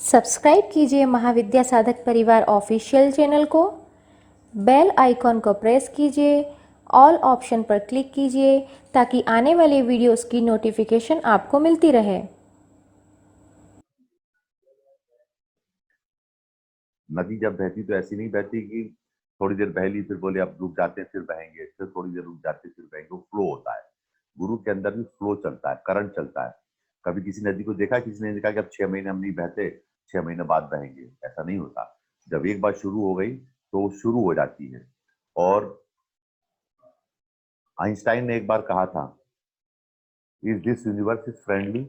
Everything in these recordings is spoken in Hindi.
सब्सक्राइब कीजिए महाविद्या साधक परिवार ऑफिशियल चैनल को, बेल आइकॉन को प्रेस कीजिए, ऑल ऑप्शन पर क्लिक कीजिए ताकि आने वाले वीडियोस की नोटिफिकेशन आपको मिलती रहे। नदी जब बहती तो ऐसी नहीं बहती कि थोड़ी देर बह ली फिर बोले अब रुक जाते हैं फिर बहेंगे, फिर थोड़ी देर रुक जाते हैं फिर बहेंगे। वो फ्लो होता है। गुरु के अंदर भी फ्लो चलता है, करंट चलता है। कभी किसी नदी को देखा, किसी ने देखा कि अब 6 महीने हम नहीं बहते, 6 महीने बाद बहेंगे, ऐसा नहीं होता। जब एक बार शुरू हो गई तो वो शुरू हो जाती है। और आइंस्टाइन ने एक बार कहा था, is this universe is friendly.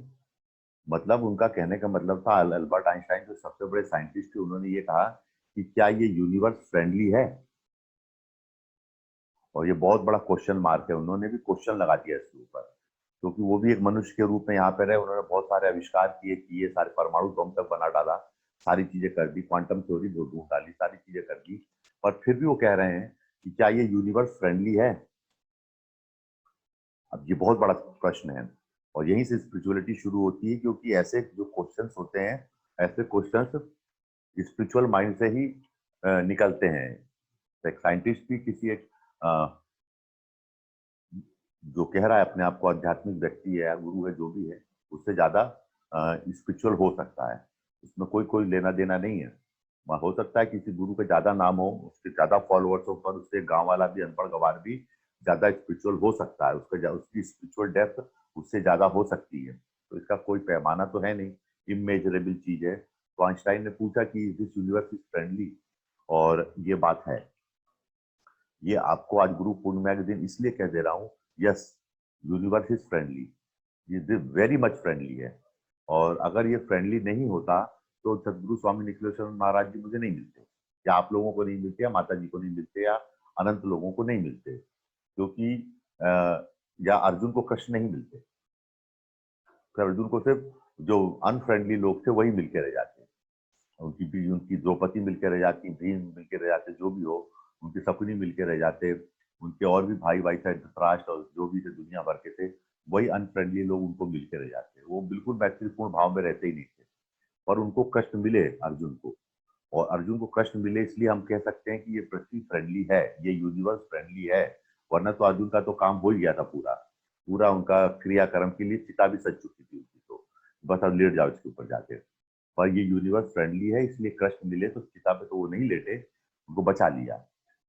मतलब उनका कहने का मतलब था, अल्बर्ट आइंस्टाइन जो सबसे बड़े साइंटिस्ट थे, उन्होंने ये कहा कि क्या ये यूनिवर्स फ्रेंडली है। और ये बहुत बड़ा क्वेश्चन मार्क है। उन्होंने भी क्वेश्चन लगा दिया इसके ऊपर, क्योंकि वो भी एक मनुष्य के रूप में यहाँ पे रहे। उन्होंने बहुत सारे आविष्कार किए, ये सारे परमाणु बम तक बना डाला, सारी चीजें कर दी, क्वांटम थ्योरी ढूंढ डाली, सारी चीजें कर दी। पर फिर भी वो कह रहे हैं कि क्या ये यूनिवर्स फ्रेंडली है। अब ये बहुत बड़ा प्रश्न है। और यहीं से स्पिरिचुअलिटी शुरू होती है, क्योंकि ऐसे जो क्वेश्चंस होते हैं, ऐसे क्वेश्चंस स्पिरिचुअल माइंड से ही निकलते हैं। एक साइंटिस्ट भी किसी एक जो कह रहा है अपने आप को आध्यात्मिक व्यक्ति है या गुरु है, जो भी है, उससे ज्यादा स्पिरिचुअल हो सकता है। इसमें कोई कोई लेना देना नहीं है। हो सकता है किसी गुरु के ज्यादा नाम हो, उसके ज्यादा फॉलोअर्स हो, पर उससे गांव वाला भी, अनपढ़ गवार भी ज्यादा स्पिरिचुअल हो सकता है। उसकी स्पिरिचुअल डेप्थ उससे ज्यादा हो सकती है। तो इसका कोई पैमाना तो है नहीं, इमेजरेबल चीज है। तो आइंस्टाइन ने पूछा कि दिस यूनिवर्स इज फ्रेंडली, और ये बात है। ये आपको आज गुरु पूर्णिमा के दिन इसलिए कह दे रहा हूँ, यस, यूनिवर्स इज फ्रेंडली, ये वेरी मच फ्रेंडली है। और अगर ये फ्रेंडली नहीं होता तो सदगुरु स्वामी निखिलेश्वर महाराज जी मुझे नहीं मिलते, या आप लोगों को नहीं मिलते, या माता जी को नहीं मिलते, या अनंत लोगों को नहीं मिलते। क्योंकि या अर्जुन को कृष्ण नहीं मिलते। फिर अर्जुन को सिर्फ जो अनफ्रेंडली लोग थे वही मिलके रह जाते। उनकी द्रौपदी मिलकर रह जाती, भीम मिलकर रह जाते, जो भी हो, उनके शकुनी मिलकर रह जाते, उनके और भी भाई भाई थे, धृतराष्ट्र और जो भी थे दुनिया भर के थे, वही अनफ्रेंडली लोग उनको मिलकर रह जाते। वो बिल्कुल मैत्रीपूर्ण भाव में रहते ही नहीं थे। पर उनको कष्ट मिले अर्जुन को, और अर्जुन को कष्ट मिले इसलिए हम कह सकते हैं कि ये पृथ्वी फ्रेंडली है, ये यूनिवर्स फ्रेंडली है। वरना तो अर्जुन का तो काम हो ही गया था पूरा। पूरा उनका क्रियाक्रम के लिए चिता भी सज चुकी थी उनकी, तो बस अब लेट जाओ इसके ऊपर जाके। पर ये यूनिवर्स फ्रेंडली है, इसलिए कष्ट मिले तो चिता पे तो वो नहीं लेटे, उनको बचा लिया।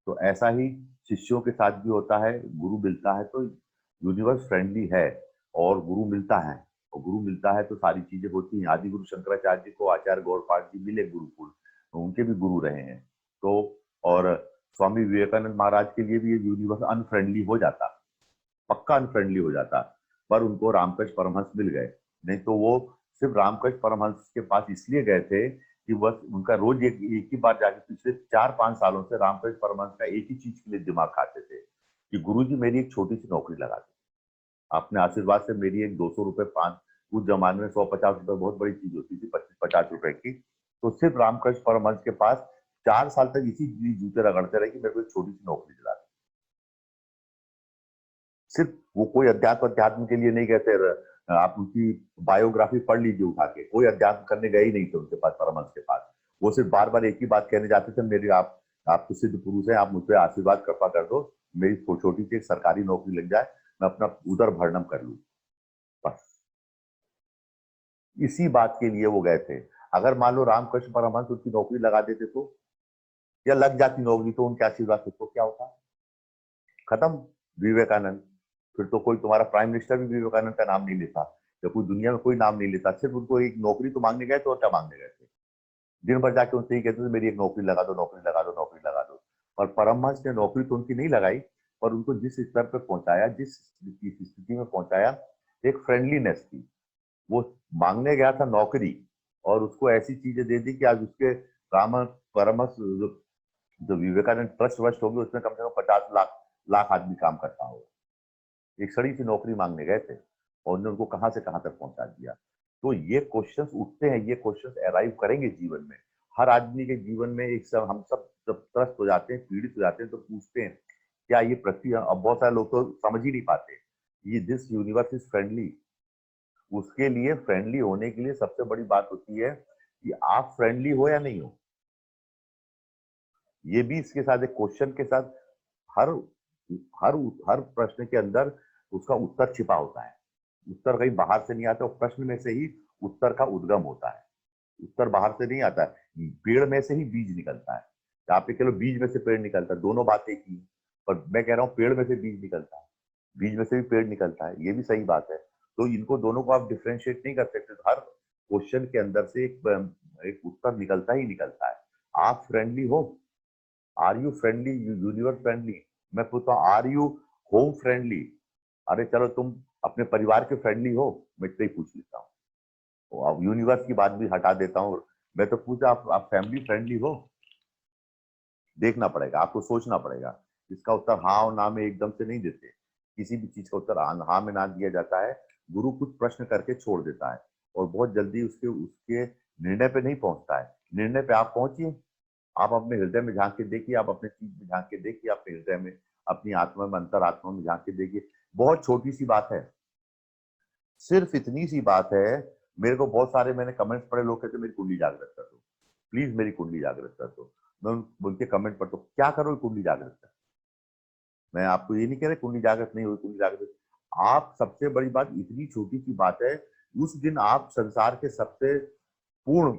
तो ऐसा ही शिष्यों के साथ भी होता है। गुरु मिलता है तो यूनिवर्स फ्रेंडली है, और गुरु मिलता है, और गुरु मिलता है तो सारी चीजें होती हैं। आदि गुरु शंकराचार्य जी को आचार्य गौरपाठ जी मिले गुरुकुल, तो उनके भी गुरु रहे हैं। तो और स्वामी विवेकानंद महाराज के लिए भी ये यूनिवर्स अनफ्रेंडली हो जाता, पक्का अनफ्रेंडली हो जाता, पर उनको रामकृष्ण परमहंस मिल गए। नहीं तो वो सिर्फ रामकृष्ण परमहंस के पास इसलिए गए थे कि बस उनका रोज एक ही बार जाके, पिछले 4-5 सालों से रामकृष्ण परमहंस का एक ही चीज के लिए दिमाग खाते थे कि गुरुजी मेरी एक छोटी सी नौकरी लगा दो, आपने आशीर्वाद से मेरी एक 200 रुपए, 5, उस जमाने में 150 रुपए बहुत बड़ी चीज होती थी, 25-50 रुपए की। तो सिर्फ रामकृष्ण परमहंस के पास 4 साल तक इसी जूते रगड़ते रहे कि मेरे को एक छोटी सी नौकरी दिला दो। सिर्फ वो कोई अध्यात्म के लिए नहीं गए थे। आप उनकी बायोग्राफी पढ़ लीजिए उठा के, कोई अध्यात्म करने गए ही नहीं थे उनके पास, परमहंस के पास। वो सिर्फ बार बार एक ही बात कहने जाते थे, मेरी आप तो सिद्ध पुरुष हैं, आप मुझ पर आशीर्वाद कृपा कर दो, मेरी छोटी सी एक सरकारी नौकरी लग जाए, मैं अपना उदर भरणम कर लूं, बस। इसी बात के लिए वो गए थे। अगर मान लो रामकृष्ण परमहंस उनकी नौकरी लगा देते तो, या लग जाती नौकरी, तो उनके आशीर्वाद से तो क्या होता, खत्म। विवेकानंद, फिर तो कोई तुम्हारा प्राइम मिनिस्टर भी विवेकानंद का नाम नहीं लेता, या कोई दुनिया में कोई नाम नहीं लेता। सिर्फ उनको एक नौकरी तो मांगने गए थे, और क्या मांगने गए थे, दिन भर जाके उनसे ही कहते थे मेरी एक नौकरी लगा दो, नौकरी लगा दो, नौकरी लगा दो। और परमहंस ने नौकरी तो उनकी नहीं लगाई, पर उनको जिस स्तर पर पहुंचाया, जिस स्थिति में पहुंचाया, एक फ्रेंडलीनेस थी। वो मांगने गया था नौकरी, और उसको ऐसी चीजें दे दी कि आज उसके राम परमहंस जो विवेकानंद ट्रस्ट वस्ट होगी, उसमें कम से कम 50 लाख लाख आदमी काम करता होगा। एक सड़ी सी नौकरी मांगने गए थे, और उन्होंने उनको कहां से कहां तक पहुंचा दिया। तो ये क्वेश्चंस उठते हैं, ये क्वेश्चंस अराइव करेंगे जीवन में। हर आदमी के जीवन में एक सब, हम सब जब त्रस्त हो जाते हैं, पीड़ित हो जाते हैं, तो पूछते हैं क्या ये पृथ्वी, अब बहुत सारे लोग तो समझ ही नहीं पाते, ये दिस यूनिवर्स इज फ्रेंडली। उसके लिए फ्रेंडली होने के लिए सबसे बड़ी बात होती है कि आप फ्रेंडली हो या नहीं हो। ये भी इसके साथ एक क्वेश्चन के साथ हर हर हर प्रश्न के अंदर उसका उत्तर छिपा होता है। उत्तर कहीं बाहर से नहीं आता, प्रश्न में से ही उत्तर का उद्गम होता है। उत्तर बाहर से नहीं आता है, पेड़ में से ही बीज निकलता है। आप ये कह लो बीज में से पेड़ निकलता है, दोनों बातें एक ही हैं। पर मैं कह रहा हूँ पेड़ में से बीज निकलता है, बीज में से भी पेड़ निकलता है, ये भी सही बात है। तो इनको दोनों को आप डिफ्रेंशिएट नहीं कर सकते। हर क्वेश्चन के अंदर से एक उत्तर निकलता ही निकलता है। आप फ्रेंडली हो, are you friendly, universe friendly. मैं पूछता हूँ आर यू होम फ्रेंडली। अरे चलो तुम अपने परिवार के फ्रेंडली हो, मैं इतना ही पूछ लेता हूँ। तो अब यूनिवर्स की बात भी हटा देता हूँ, मैं तो पूछा आप फैमिली फ्रेंडली हो। देखना पड़ेगा, आपको सोचना पड़ेगा। इसका उत्तर हाँ और ना में एकदम से नहीं देते। किसी भी चीज का उत्तर हाँ में ना दिया जाता है। गुरु कुछ प्रश्न करके छोड़ देता है और बहुत जल्दी उसके उसके निर्णय पे नहीं पहुंचता है। निर्णय पे आप पहुंचिए, आप अपने हृदय में झांक के देखिए, आप अपने चीज में झांक के देखिए, अपने हृदय में, अपनी आत्मा में, अंतर आत्मा में झांक के देखिए। बहुत छोटी सी बात है, सिर्फ इतनी सी बात है। मेरे को बहुत सारे मैंने कमेंट्स पढ़े, लोग कहते मेरी कुंडली जागृत कर दो, प्लीज मेरी कुंडली जागृत कर दो। मैं उनके कमेंट पढ़ता हूँ, क्या करो कुंडली जागृत कर। मैं आपको ये नहीं कह रहा कुंडली जागृत नहीं हुई, कुंडली जागृत। आप सबसे बड़ी बात, इतनी छोटी सी बात है, उस दिन आप संसार के सबसे पूर्ण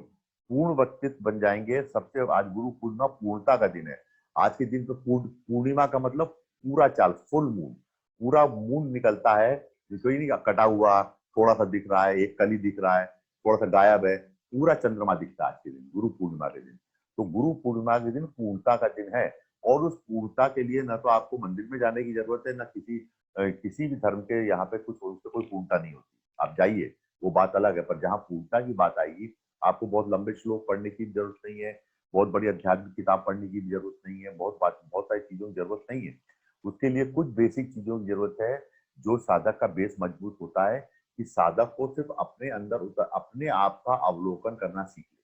पूर्ण व्यक्तित्व बन जाएंगे। सबसे, आज गुरु पूर्णिमा पूर्णता का दिन है। आज के दिन पे पूर्णिमा का मतलब पूरा चाल, फुल मून, पूरा मून निकलता है। कोई नहीं कटा हुआ थोड़ा सा दिख रहा है, एक कली दिख रहा है, थोड़ा सा गायब है, पूरा चंद्रमा दिखता है आज के दिन, गुरु पूर्णिमा के दिन। तो गुरु पूर्णिमा के दिन पूर्णता का दिन है। और उस पूर्णता के लिए ना तो आपको मंदिर में जाने की जरूरत है, ना किसी भी धर्म के यहाँ पे कुछ उससे कोई पूर्णता नहीं होती। आप जाइए, वो बात अलग है। पर जहाँ पूर्णता की बात आएगी, आपको बहुत लंबे श्लोक पढ़ने की जरूरत नहीं है, बहुत बड़ी आध्यात्मिक किताब पढ़ने की भी जरूरत नहीं है, बहुत सारी चीजों की जरूरत नहीं है। उसके लिए कुछ बेसिक चीजों की जरूरत है, जो साधक का बेस मजबूत होता है, कि साधक को सिर्फ अपने अंदर अपने आप का अवलोकन करना सीख ले।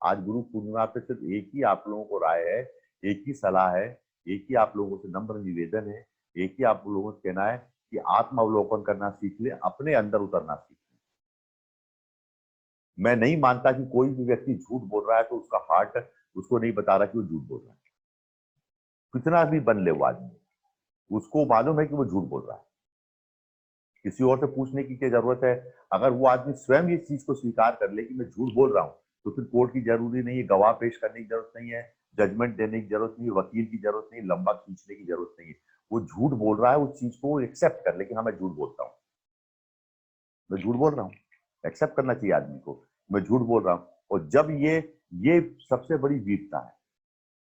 आज गुरु पूर्णिमा पे सिर्फ एक ही आप लोगों को राय है, एक ही सलाह है, एक ही आप लोगों से नम्र निवेदन है, एक ही आप लोगों से कहना है कि आत्म अवलोकन करना सीख ले, अपने अंदर उतरना सीख ले। मैं नहीं मानता कि कोई भी व्यक्ति झूठ बोल रहा है तो उसका हार्ट उसको नहीं बता रहा कि वो झूठ बोल रहा है। कितना भी बन ले वो आदमी, उसको मालूम है कि वो झूठ बोल रहा है। किसी और से पूछने की क्या जरूरत है। अगर वो आदमी स्वयं इस चीज को स्वीकार कर ले कि मैं झूठ बोल रहा हूँ, तो फिर कोर्ट की जरूरी नहीं है, गवाह पेश करने की जरूरत नहीं है, जजमेंट देने की जरूरत नहीं है, वकील की जरूरत नहीं, लंबा खींचने की जरूरत नहीं है। वो झूठ बोल रहा है, उस चीज को एक्सेप्ट कर ले कि हाँ मैं झूठ बोलता हूँ, मैं झूठ बोल रहा हूँ। एक्सेप्ट करना चाहिए आदमी को, मैं झूठ बोल रहा हूँ। और जब ये सबसे बड़ी वीरता है।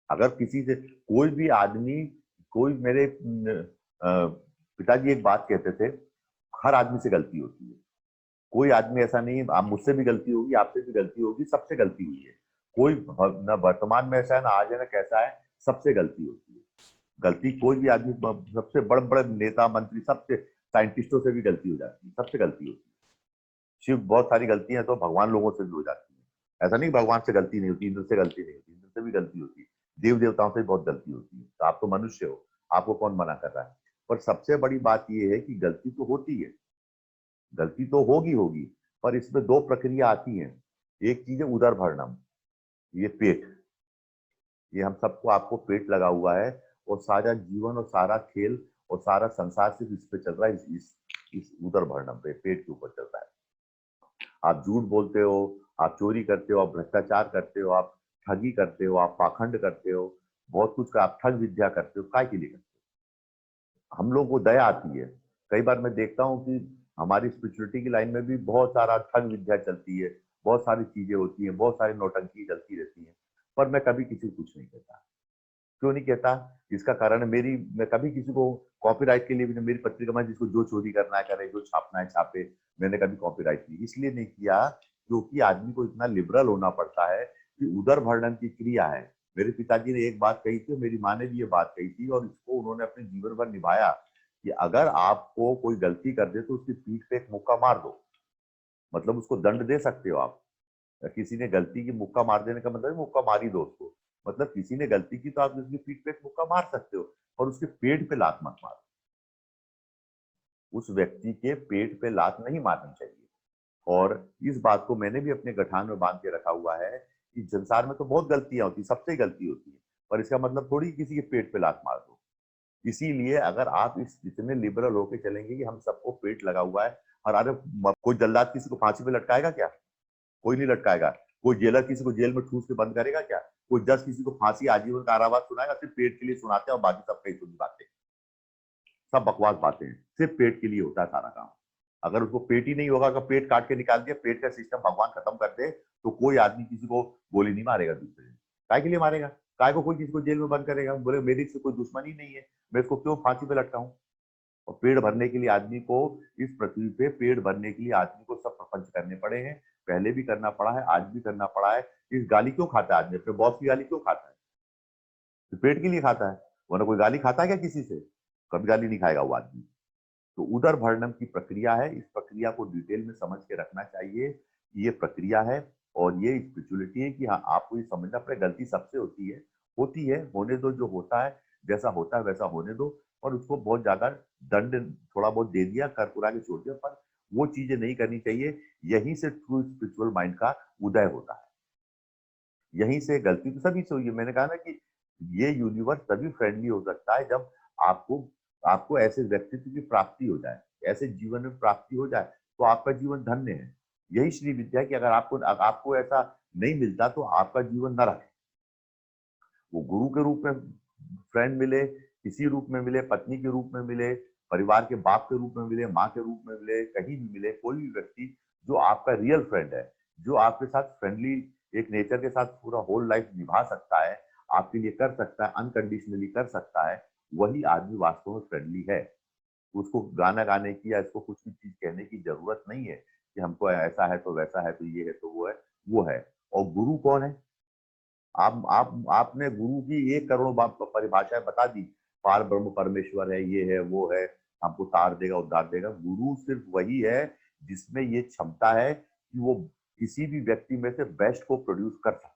अगर किसी से कोई भी आदमी, कोई मेरे पिताजी एक बात कहते थे, हर आदमी से गलती होती है। कोई आदमी ऐसा नहीं है, आप मुझसे भी गलती होगी, आपसे भी गलती होगी, सबसे गलती हुई है। कोई ना वर्तमान में ऐसा है, ना आज है, ना कैसा है, सबसे गलती होती है। गलती कोई भी आदमी, सबसे बड़े बड़े नेता मंत्री, सबसे साइंटिस्टों से भी गलती हो जाती है, सबसे गलती होती है। शिव बहुत सारी गलतियां तो भगवान लोगों से भी हो जाती है। ऐसा नहीं भगवान से गलती नहीं होती, इंद्र से गलती नहीं होती, इंद्र से भी गलती होती है, देव देवताओं से भी बहुत गलती होती है। तो आप तो मनुष्य हो, आपको कौन मना कर रहा है। पर सबसे बड़ी बात यह है कि गलती तो होती है, गलती तो होगी होगी, पर इसमें दो प्रक्रिया आती हैं। एक चीज है उदर भरणम, ये पेट, ये हम सबको, आपको पेट लगा हुआ है, और सारा जीवन और सारा खेल और सारा संसार सिर्फ इस पे चल रहा है, इस उदर भरणम पे, पेट के ऊपर चल रहा है। आप झूठ बोलते हो, आप चोरी करते हो, आप भ्रष्टाचार करते हो, आप ठगी करते हो, आप पाखंड करते हो, बहुत कुछ का आप ठग विद्या करते हो, काय के लिए करते हो। हम लोगों को दया आती है। कई बार मैं देखता हूँ कि हमारी स्पिरिचुअलिटी की लाइन में भी बहुत सारा ठग विद्या चलती है, बहुत सारी चीजें होती हैं, बहुत सारी नौटंकी चलती रहती है। पर मैं कभी किसी को कुछ नहीं कहता। क्यों नहीं कहता? इसका कारण है मैं कभी किसी को कॉपीराइट के लिए भी, मेरी पत्रिका में जिसको जो चोरी करना है करे, जो छापना है छापे, मैंने कभी कॉपीराइट नहीं, इसलिए नहीं किया क्योंकि आदमी को इतना लिबरल होना पड़ता है कि उदर भरण की क्रिया है। मेरे पिताजी ने एक बात कही थी, मेरी माँ ने भी ये बात कही थी, और इसको उन्होंने अपने जीवन भर निभाया कि अगर आपको कोई गलती कर दे तो उसकी पीठ पे एक मुक्का मार दो, मतलब उसको दंड दे सकते हो आप। किसी ने गलती की, मुक्का मार देने का मतलब मुक्का मार ही दो उसको, मतलब किसी ने गलती की तो आप उसकी पीठ पे एक मुक्का मार सकते हो, और उसके पेट पे लात मत मारो। उस व्यक्ति के पेट पे लात नहीं मारनी चाहिए। और इस बात को मैंने भी अपने गठान में बांध के रखा हुआ है कि संसार में तो बहुत गलतियां होती, सबसे गलती होती है, पर इसका मतलब थोड़ी किसी के पेट पे लात मार दो। इसीलिए अगर आप इस इतने लिबरल होके चलेंगे कि हम सबको पेट लगा हुआ है, और अरे कोई जल्लाद किसी को फांसी पे लटकाएगा क्या? कोई नहीं लटकाएगा। कोई जेलर किसी को जेल में ठूस के बंद करेगा क्या? कोई जज किसी को फांसी आजीवन कारावास सुनाएगा? सिर्फ पेट के लिए सुनाते हैं और बाकी सब कई सुनी बातें, सब बकवास बातें हैं। सिर्फ पेट के लिए होता है सारा काम। अगर उसको पेट ही नहीं होगा, अगर पेट काट के निकाल दिया, पेट का सिस्टम भगवान खत्म कर दे, तो कोई आदमी किसी को गोली नहीं मारेगा दूसरे दिन। काय के लिए मारेगा? काय को कोई किसी को जेल में बंद करेगा? बोले मेरी से कोई दुश्मनी नहीं है, मैं इसको क्यों फांसी पे लटकाऊं? और पेट भरने के लिए आदमी को, इस पृथ्वी पे पेट भरने के लिए आदमी को सब प्रपंच करने पड़े हैं। पहले भी करना पड़ा है, आज भी करना पड़ा है। इस गाली क्यों खाता है आदमी? अपने बॉस की गाली क्यों खाता है? तो पेट के लिए खाता है, वरना कोई गाली खाता है क्या किसी से? कभी गाली नहीं खाएगा वो आदमी। तो उदर भरणम की प्रक्रिया है, इस प्रक्रिया को डिटेल में समझ के रखना चाहिए कि ये प्रक्रिया है और ये स्पिरिचुअलिटी है कि हाँ, आपको ये समझना पड़े गलती सबसे होती है, होने दो, जो होता है जैसा होता है वैसा होने दो। और उसको बहुत ज्यादा दंड थोड़ा बहुत दे दिया, कर कुरा के छोड़ दिया, पर वो चीजें नहीं करनी चाहिए। यहीं से ट्रू स्पिरिचुअल माइंड का उदय होता है, यहीं से। गलती तो सभी से हुई है। मैंने कहा ना कि ये यूनिवर्स तभी फ्रेंडली हो सकता है जब आपको आपको ऐसे व्यक्तित्व की प्राप्ति हो जाए, ऐसे जीवन में प्राप्ति हो जाए, तो आपका जीवन धन्य है। यही श्री विद्या है कि अगर आपको ऐसा नहीं मिलता तो आपका जीवन नरक है। वो गुरु के रूप में फ्रेंड मिले, किसी रूप में मिले, पत्नी के रूप में मिले, परिवार के बाप के रूप में मिले, माँ के रूप में मिले, कहीं भी मिले, कोई भी व्यक्ति जो आपका रियल फ्रेंड है, जो आपके साथ फ्रेंडली एक नेचर के साथ पूरा होल लाइफ निभा सकता है, आपके लिए कर सकता है, अनकंडीशनली कर सकता है, वही आदमी वास्तव में फ्रेंडली है। उसको गाना गाने की या इसको कुछ भी चीज कहने की जरूरत नहीं है कि हमको ऐसा है तो वैसा है तो ये है तो वो है। और गुरु कौन है? आपने गुरु की 1 करोड़ परिभाषाएं बता दी। पार ब्रह्म परमेश्वर है, ये है, वो है, हमको तार देगा, उद्धार देगा। गुरु सिर्फ वही है जिसमें ये क्षमता है कि वो किसी भी व्यक्ति में से बेस्ट को प्रोड्यूस कर सके।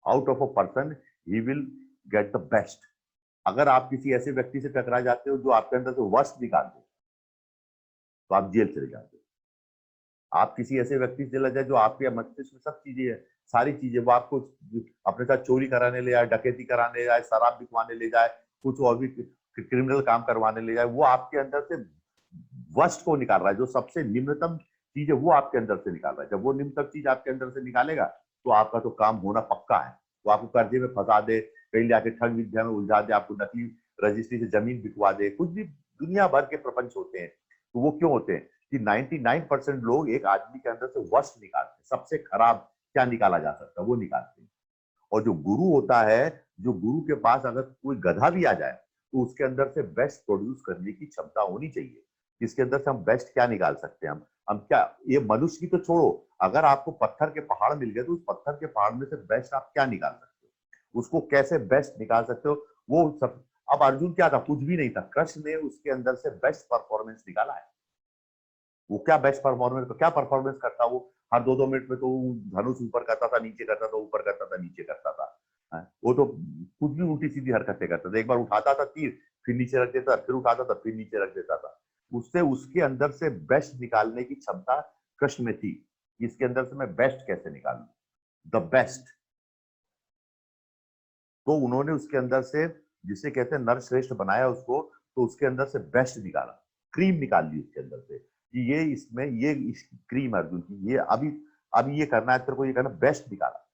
Out of a person he will get the best. अगर आप किसी ऐसे व्यक्ति से टकरा जाते हो जो आपके अंदर से वर्स्ट निकाल दे, तो आप जेल चले जाते हो। आप किसी ऐसे व्यक्ति से चला जाए जो आपके मस्तिष्क में सब चीजें है, सारी चीजें, वो आपको अपने साथ चोरी कराने ले जाए, डकैती कराने ले जाए, शराब बिकवाने ले जाए, कुछ और भी क्रिमिनल काम करवाने ले जाए, वो आपके अंदर से वर्स्ट को निकाल रहा है। जो सबसे निम्नतम चीज है वो आपके अंदर से निकाल रहा है। जब वो निम्नतम चीज आपके अंदर से निकालेगा तो आपका तो काम होना पक्का है। वो आपको कर्जे में फंसा दे, कहीं जाके ठग विद्या में उलझा दे, आपको नकली रजिस्ट्री से जमीन बिकवा दे, कुछ भी दुनिया भर के प्रपंच होते हैं। तो वो क्यों होते हैं कि 99% लोग एक आदमी के अंदर से वर्स्ट निकालते हैं, सबसे खराब क्या निकाला जा सकता है वो निकालते हैं। और जो गुरु होता है, जो गुरु के पास अगर कोई गधा भी आ जाए तो उसके अंदर से बेस्ट प्रोड्यूस करने की क्षमता होनी चाहिए। इसके अंदर से हम बेस्ट क्या निकाल सकते हैं? हम क्या, ये मनुष्य की तो छोड़ो, अगर आपको पत्थर के पहाड़ मिल गए तो उस पत्थर के पहाड़ में से बेस्ट आप क्या निकाल सकते हो? उसको कैसे बेस्ट निकाल सकते हो? वो सब। अब अर्जुन क्या था? कुछ भी नहीं था। कृष्ण ने उसके अंदर से बेस्ट परफॉर्मेंस निकाला है। वो क्या बेस्ट परफॉर्मेंस, क्या परफॉर्मेंस करता वो? हर 2-2 मिनट में तो धनुष ऊपर करता था, नीचे करता था, ऊपर करता था, नीचे करता था। वो तो कुछ भी उल्टी सीधी हरकतें करता था। एक बार उठाता था तीर, फिर नीचे रख देता, फिर उठाता था, फिर नीचे रख देता था। उससे उसके अंदर से बेस्ट निकालने की क्षमता कृष्ण में थी। इसके अंदर से मैं बेस्ट कैसे निकालूं, द बेस्ट। तो उन्होंने उसके अंदर से, जिसे कहते हैं नर श्रेष्ठ बनाया उसको, तो उसके अंदर से बेस्ट निकाला, क्रीम निकाल ली उसके अंदर से कि ये इसमें ये क्रीम अर्जुन की, ये अभी ये करना है तेरे को, ये करना, बेस्ट निकाला।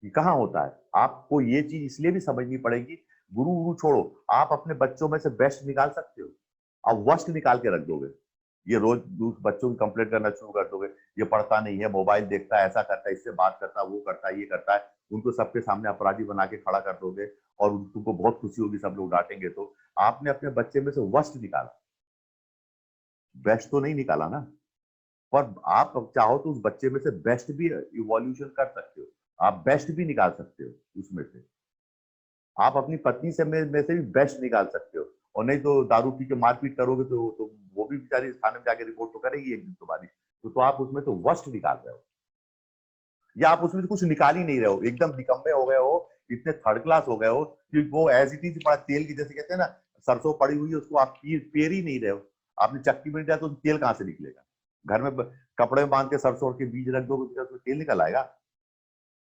ये कहाँ होता है? आपको ये चीज इसलिए भी समझनी पड़ेगी। गुरु गुरु छोड़ो, आप अपने बच्चों में से बेस्ट निकाल सकते हो। आप वर्स्ट निकाल के रख दोगे, ये रोज बच्चों की कंप्लेंट करना शुरू कर दोगे, ये पढ़ता नहीं है, मोबाइल देखता है, ऐसा करता है, इससे बात करता है, वो करता है, ये करता है, उनको सबके सामने अपराधी बना के खड़ा कर दोगे और तुमको बहुत खुशी होगी, सब लोग डांटेंगे। तो आपने अपने बच्चे में से वर्स्ट निकाला, बेस्ट तो नहीं निकाला ना। पर आप चाहो तो उस बच्चे में से बेस्ट भी इवोल्यूशन कर सकते हो, आप बेस्ट भी निकाल सकते हो उसमें से। आप अपनी पत्नी से में से भी बेस्ट निकाल सकते हो। और नहीं तो दारू पी के मारपीट करोगे तो वो भी बेचारी थाने में जाके रिपोर्ट तो करेगी एक दिन तुम्हारी। तो आप उसमें तो वर्स्ट निकाल रहे हो, या आप उसमें से कुछ निकाल ही नहीं रहे हो, एकदम निकम्मे हो गए हो, इतने थर्ड क्लास हो गए हो कि वो एज इट इज पड़ा तेल की, जैसे कहते हैं ना, सरसों पड़ी हुई है उसको आप पेर ही नहीं रहे हो। आपने चक्की में दिया तो तेल कहाँ से निकलेगा? घर में कपड़े में बांध के सरसों के बीज रख दो तो उसमें तेल निकल आएगा?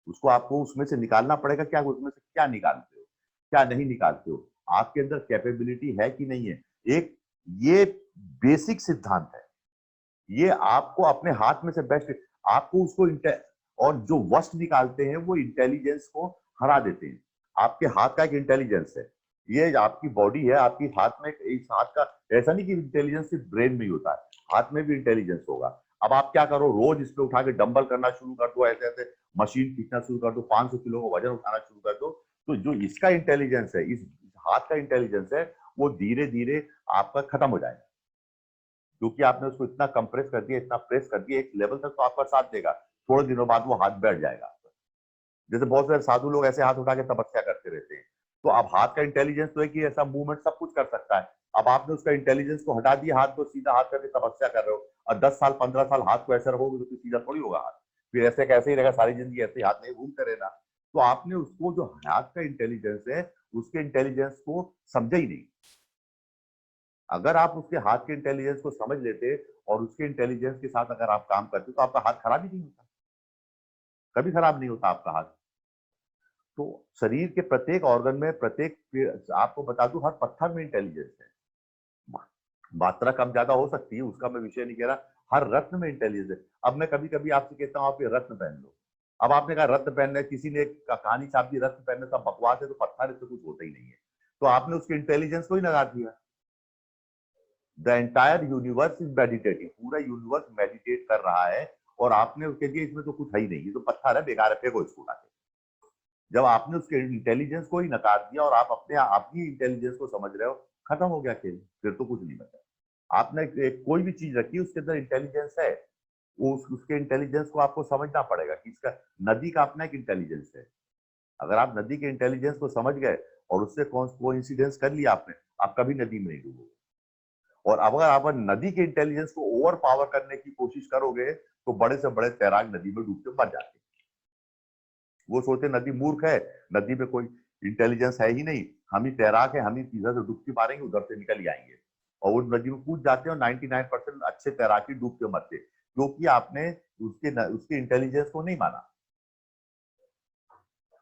उसको आपको उसमें से निकालना पड़ेगा, क्या उसमें से क्या निकालते हो, क्या नहीं निकालते हो, आपके अंदर कैपेबिलिटी है कि नहीं है। एक ये बेसिक सिद्धांत है, ये आपको अपने हाथ में से बेस्ट, आपको उसको और जो वर्स्ट निकालते हैं वो इंटेलिजेंस को हरा देते हैं। आपके हाथ का एक इंटेलिजेंस है, ये आपकी बॉडी है, आपकी हाथ में एक हाथ का, ऐसा नहीं कि इंटेलिजेंस सिर्फ ब्रेन में ही होता है, हाथ में भी इंटेलिजेंस होगा। अब आप क्या करो, रोज इस पे उठा के डंबल करना शुरू कर दो, ऐसे ऐसे मशीन खींचना शुरू कर दो, 500 किलो का वजन उठाना शुरू कर दो, तो जो इसका इंटेलिजेंस है, इस हाथ का इंटेलिजेंस है, वो धीरे धीरे आपका खत्म हो जाएगा, क्योंकि आपने उसको इतना कंप्रेस कर दिया, इतना प्रेस कर दिया, एक लेवल तक तो आपका साथ देगा, थोड़े दिनों बाद वो हाथ बैठ जाएगा। जैसे बहुत सारे साधु लोग ऐसे हाथ उठा के तपस्या करते रहते हैं, तो अब हाथ का इंटेलिजेंस तो है कि ऐसा मूवमेंट सब कुछ कर सकता है। अब आपने उसका इंटेलिजेंस को हटा दिया, हाथ को सीधा हाथ करके तपस्या कर रहे हो, और 10 साल 15 साल हाथ को ऐसे रखोगे तो सीधा थोड़ी होगा हाथ, फिर ऐसे कैसे ही रहेगा सारी जिंदगी, ऐसे ही हाथ नहीं घूमते रहना। तो आपने उसको जो हाथ का इंटेलिजेंस है, उसके इंटेलिजेंस को समझा ही नहीं। अगर आप उसके हाथ के इंटेलिजेंस को समझ लेते और उसके इंटेलिजेंस के साथ अगर आप काम करते तो आपका हाथ खराब ही नहीं होता, कभी खराब नहीं होता आपका हाथ। तो शरीर के प्रत्येक ऑर्गन में, प्रत्येक, आपको बता दूं, हर पत्थर में इंटेलिजेंस है। मात्रा कम ज्यादा हो सकती है, उसका मैं विषय नहीं कह रहा, हर रत्न में इंटेलिजेंस है। अब मैं कभी कभी आपसे कहता हूँ आप ये रत्न पहन लो, अब आपने कहा रत्न पहनना है, किसी ने कहानी छाप दी रत्न पहनने का बकवास है, तो पत्थर से कुछ होता ही नहीं है, तो आपने उसके इंटेलिजेंस को ही लगा दिया। The entire universe is meditating, पूरा यूनिवर्स मेडिटेट कर रहा है, और आपने उसके लिए इसमें तो कुछ है ही नहीं, ये तो पत्थर है, बेकार है, फेंको इसको उठा के। जब आपने उसके इंटेलिजेंस को ही नकार दिया और आप अपने अपनी इंटेलिजेंस को समझ रहे हो, खत्म हो गया खेल, फिर तो कुछ नहीं बचा। आपने कोई भी चीज रखी, उसके अंदर इंटेलिजेंस है, वो उसके इंटेलिजेंस को आपको समझना पड़ेगा कि इसका, नदी का अपना एक इंटेलिजेंस है। अगर आप नदी के इंटेलिजेंस को समझ गए और उससे कोइंसिडेंस कर लिया आपने, आप कभी नदी में नहीं डूबोगे। और अगर आप नदी के इंटेलिजेंस को ओवर पावर करने की कोशिश करोगे, तो बड़े से बड़े तैराक नदी में डूब के मर जाते हैं। वो सोचते नदी मूर्ख है, नदी में कोई इंटेलिजेंस है ही नहीं, हम ही तैराक है, हम ही इधर से डुबकी मारेंगे, उधर से निकल ही आएंगे, और वो नदी में कूद जाते हैं, और 99% अच्छे तैराकी डूब के मरते, क्योंकि आपने उसके इंटेलिजेंस को नहीं माना।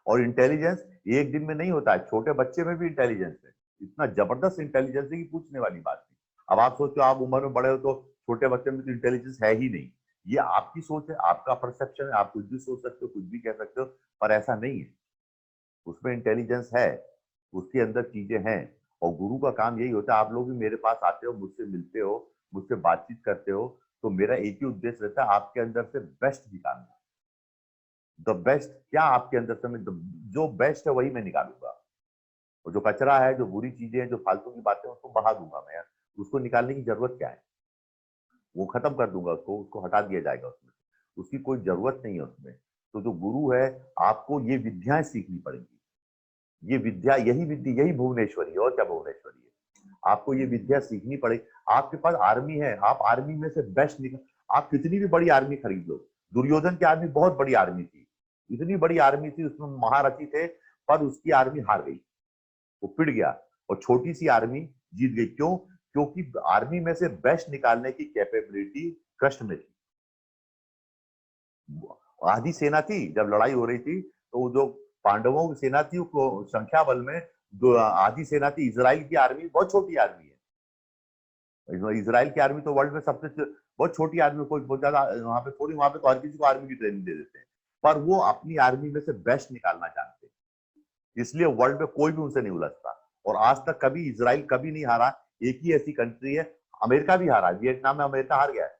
और इंटेलिजेंस एक दिन में नहीं होता है, छोटे बच्चे में भी इंटेलिजेंस है, इतना जबरदस्त इंटेलिजेंस है कि पूछने वाली बात नहीं। अब आप सोचो, आप उम्र में बड़े हो तो छोटे बच्चे में तो इंटेलिजेंस है ही नहीं, ये आपकी सोच है, आपका परसेप्शन है, आप कुछ भी सोच सकते हो, कुछ भी कह सकते हो, पर ऐसा नहीं है। उसमें इंटेलिजेंस है, उसके अंदर चीजें हैं, और गुरु का काम यही होता है। आप लोग भी मेरे पास आते हो, मुझसे मिलते हो, मुझसे बातचीत करते हो, तो मेरा एक ही उद्देश्य रहता है, आपके अंदर से बेस्ट निकालना। द बेस्ट, क्या आपके अंदर से मैं जो बेस्ट है वही मैं निकालूंगा, और जो कचरा है, जो बुरी चीजें हैं, जो फालतू की बातें, उसको बहा दूंगा मैं यार, उसको निकालने की जरूरत क्या है, वो खत्म कर दूंगा, उसको हटा दिया जाएगा, उसमें उसकी कोई जरूरत नहीं है उसमें। तो जो गुरु है, आपको ये विद्याएं सीखनी पड़ेंगी, ये विद्या, यही विद्या, यही भुवनेश्वरी है, और क्या भुवनेश्वरी है, आपको ये विद्या सीखनी पड़ेगी। आपके पास आर्मी है, आप आर्मी में से बेस्ट निकल, आप कितनी भी बड़ी आर्मी खरीद लो, दुर्योधन की आर्मी बहुत बड़ी आर्मी थी, इतनी बड़ी आर्मी थी, उसमें महारथी थे, पर उसकी आर्मी हार गई, वो पिट गया, और छोटी सी आर्मी जीत गई। क्यों? क्योंकि आर्मी में से बेस्ट निकालने की कैपेबिलिटी कृष्ण में थी। आधी सेना थी, जब लड़ाई हो रही थी, तो जो पांडवों की सेना थी, वो संख्या बल में आधी सेना थी। इजराइल की आर्मी बहुत छोटी आर्मी है, इजराइल की आर्मी तो वर्ल्ड में सबसे बहुत छोटी आर्मी, कोई बहुत ज्यादा वहां पे थोड़ी, वहां पे तो हर किसी को आर्मी की ट्रेनिंग दे देते हैं, पर वो अपनी आर्मी में से बेस्ट निकालना चाहते हैं, इसलिए वर्ल्ड में कोई भी उनसे नहीं उलझता। और आज तक कभी इजराइल कभी नहीं हारा। एक ही ऐसी कंट्री है, अमेरिका भी हारा, वियतनाम में अमेरिका हार गया है,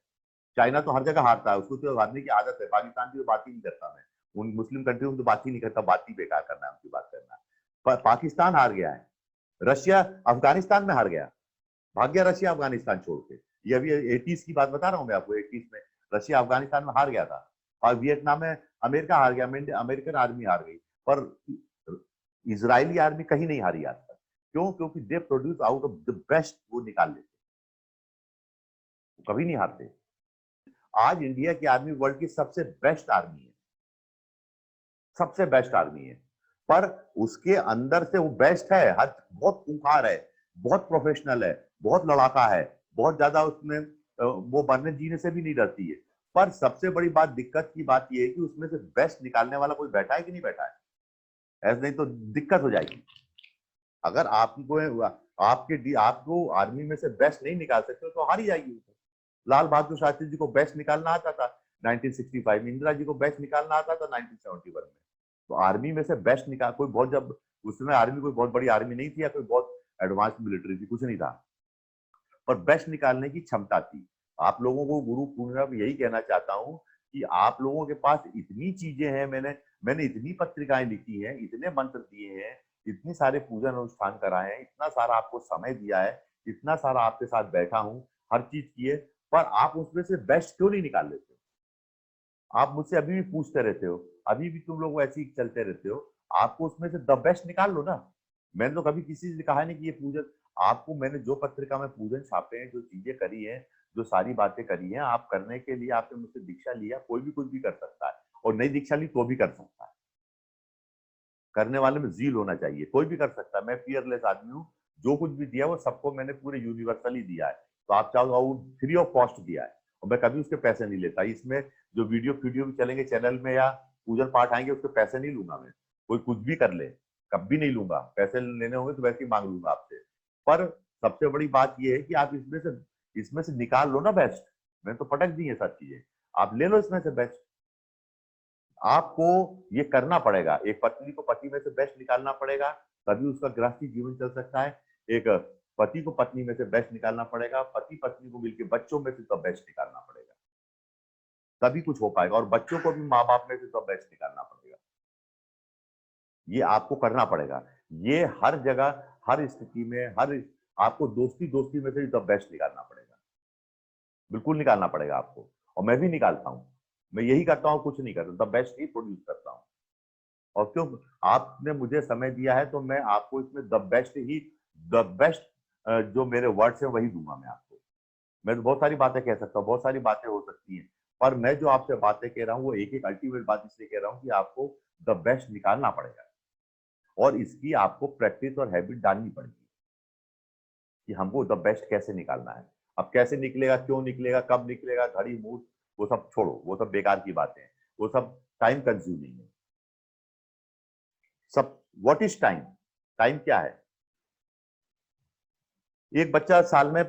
चाइना तो हर जगह हारता है, उसको तो हारने की आदत है। पाकिस्तान की तो बात ही नहीं करता मैं, उन मुस्लिम कंट्री में तो बात ही नहीं करता, बात ही बेकार करना है उनकी बात करना। पाकिस्तान हार गया है, रशिया अफगानिस्तान में हार गया, भाग गया रशिया अफगानिस्तान छोड़ के। ये अभी 80s की बात बता रहा हूँ मैं आपको, 80s में रशिया अफगानिस्तान में हार गया था, और वियतनाम में अमेरिका हार गया, अमेरिकन आर्मी हार गई, पर इजरायली आर्मी कहीं नहीं हारी आज तक। क्यों? क्योंकि they produce out of the best, वो निकाल लेते, वो कभी नहीं हारते। आज इंडिया की आर्मी वर्ल्ड की सबसे बेस्ट आर्मी है, सबसे बेस्ट आर्मी है, पर उसके अंदर से वो बेस्ट है, हर बहुत खूंखार है, बहुत प्रोफेशनल है, बहुत लड़ाका है, बहुत ज्यादा उसमें वो मरने जीने से भी नहीं डरती है। पर सबसे बड़ी बात, दिक्कत की बात ये है कि उसमें से बेस्ट निकालने वाला कोई बैठा है कि नहीं बैठा है। ऐसा नहीं तो दिक्कत हो जाएगी। अगर आपको आर्मी में से बेस्ट नहीं निकाल सकते तो हार ही जाएगी। लाल बहादुर शास्त्री जी को बेस्ट निकालना आता था 1965 में, इंदिरा जी को बेस्ट निकालना आता था 1971 में। तो आर्मी में से बेस्ट निकाल कोई बहुत, जब उसमें आर्मी कोई बहुत बड़ी आर्मी नहीं थी या कोई बहुत एडवांस मिलिट्री थी, कुछ नहीं था, पर बेस्ट निकालने की क्षमता थी। आप लोगों को गुरु पूर्णिमा यही कहना चाहता हूं कि आप लोगों के पास इतनी चीजें हैं, मैंने इतनी पत्रिकाएं लिखी हैं, इतने मंत्र दिए हैं, इतने सारे पूजन अनुष्ठान कराए हैं, इतना सारा आपको समय दिया है, इतना सारा आपके साथ बैठा हूं, हर चीज की है, पर आप उसमें से बेस्ट क्यों नहीं निकाल लेते? आप मुझसे अभी भी पूछते रहते हो, अभी भी तुम लोग ऐसे ही चलते रहते हो। आपको उसमें से द बेस्ट निकाल लो ना। मैंने तो कभी किसी से कहा नहीं कि ये पूजन, आपको मैंने जो पत्रिका में पूजन छापे हैं, जो चीजें करी हैं, जो सारी बातें करी हैं, आप करने के लिए आपने मुझसे दीक्षा लिया, कोई भी कुछ भी कर सकता है, और नई दीक्षा ली तो भी कर सकता है। करने वाले में जील होना चाहिए, कोई भी कर सकता है। मैं फियरलेस आदमी हूँ, जो कुछ भी दिया वो सबको मैंने पूरे यूनिवर्सली दिया है। तो आप चाहो वो फ्री ऑफ कॉस्ट दिया है, और मैं कभी उसके पैसे नहीं लेता। इसमें जो वीडियो भी चलेंगे चैनल में या पूजन पाठ आएंगे, उसके पैसे नहीं लूंगा मैं। कोई कुछ भी कर ले, कभी नहीं लूंगा। पैसे लेने होंगे तो वैसे ही मांग लूंगा आपसे। पर सबसे बड़ी बात यह है कि आप इसमें से निकाल लो ना बेस्ट। मैंने तो पटक दी है सब चीजें, आप ले लो इसमें से बेस्ट। आपको ये करना पड़ेगा, एक पत्नी को पति में से बेस्ट निकालना पड़ेगा, तभी उसका गृहस्थी जीवन चल सकता है। एक पति को पत्नी में से बेस्ट निकालना पड़ेगा, पति पत्नी को मिलकर बच्चों में से तो बेस्ट निकालना पड़ेगा, तभी कुछ हो पाएगा। और बच्चों को भी माँ बाप में से तो बेस्ट निकालना पड़ेगा। ये आपको करना पड़ेगा। ये हर जगह, हर स्थिति में, आपको दोस्ती दोस्ती में से तो बेस्ट निकालना पड़ेगा, बिल्कुल निकालना पड़ेगा आपको। और मैं भी निकालता हूँ, मैं यही करता हूँ, कुछ नहीं करता, द बेस्ट ही प्रोड्यूस करता हूँ। और क्यों, आपने मुझे समय दिया है तो मैं आपको इसमें द बेस्ट जो मेरे वर्ड्स हैं वही दूंगा मैं आपको। मैं तो बहुत सारी बातें कह सकता हूँ, बहुत सारी बातें हो सकती हैं, पर मैं जो आपसे बातें कह रहा हूँ वो एक एक अल्टीमेट बात इसलिए कह रहा हूँ कि आपको द बेस्ट निकालना पड़ेगा, और इसकी आपको प्रैक्टिस और हैबिट डालनी पड़ेगी कि हमको द बेस्ट कैसे निकालना है। अब कैसे निकलेगा, क्यों निकलेगा, कब निकलेगा, घड़ी मूड, वो सब छोड़ो, वो सब बेकार की बातें हैं, वो सब टाइम कंज्यूमिंग है सब। What is time? टाइम क्या है? एक बच्चा साल में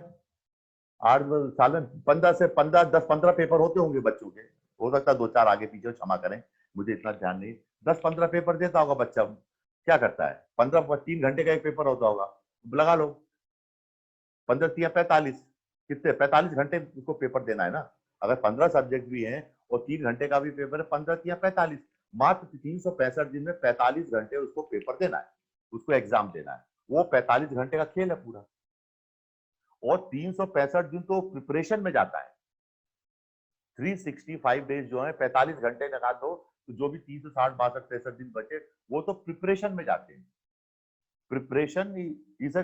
10-15 पेपर होते होंगे बच्चों के, हो सकता है 2-4 आगे पीछे, क्षमा करें, मुझे इतना ध्यान नहीं। 10-15 पेपर देता होगा बच्चा, क्या करता है? 3 घंटे का एक पेपर होता होगा, लगा लो 15 या 45, कितने 45 घंटे उसको पेपर देना है ना। अगर 15 सब्जेक्ट भी हैं और 3 घंटे का भी पेपर है, 15 या 45, मात्र 365 दिन में 45 घंटे उसको पेपर देना है, उसको एग्जाम देना है। वो 45 घंटे का खेल है पूरा, और 365 दिन तो प्रिपरेशन में जाता है। 365 डेज जो है, 45 घंटे लगा दो, तो जो भी 360, 62, 63 दिन बचे वो तो प्रिपरेशन में जाते हैं। प्रिपरेशन इज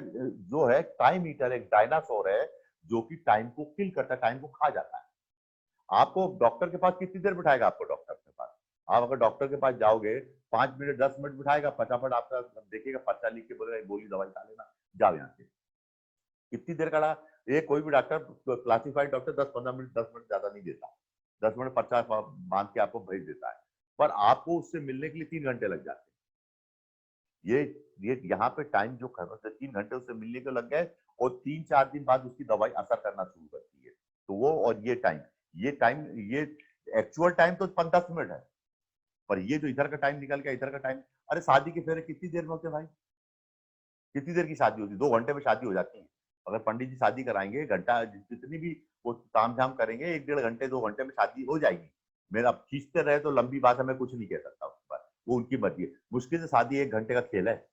जो है टाइम ईटर, एक डायनासोर है जो कि टाइम को किल करता है, टाइम को खा जाता है। आपको डॉक्टर के पास कितनी देर बिठाएगा? आपको डॉक्टर के पास, आप अगर डॉक्टर के पास जाओगे, 5 मिनट 10 मिनट बिठाएगा, फटाफट आपका देखिएगा, पर्चा लिख के बोलेगा गोली दवाई खा लेना, जाओ यहाँ से। कितनी देर का? ये कोई भी doctor, classified doctor 10-15 minute, 10 minute ज्यादा नहीं देता, 10 मिनट पर्चा बांध के आपको भेज देता है। पर आपको उससे मिलने के लिए 3 घंटे लग जाते हैं। ये यहाँ पे टाइम जो खर्च है, 3 घंटे उससे मिलने के लग गए, और 3-4 दिन बाद उसकी दवाई असर करना शुरू करती है। तो वो, और ये एक्चुअल टाइम तो 10 मिनट है, पर ये जो इधर का टाइम निकल गया, इधर का टाइम। अरे शादी के फेरे कितनी देर में होते भाई? कितनी देर की शादी होती है? 2 घंटे में शादी हो जाती है। अगर पंडित जी शादी कराएंगे, घंटा जितनी भी वो ताम झाम करेंगे, 1-1.5 घंटे 2 घंटे में शादी हो जाएगी। मेरा खींचते रहे तो लंबी बात है, मैं कुछ नहीं कह सकता उस पर, वो उनकी मर्जी है। मुश्किल से शादी 1 घंटे का खेल है।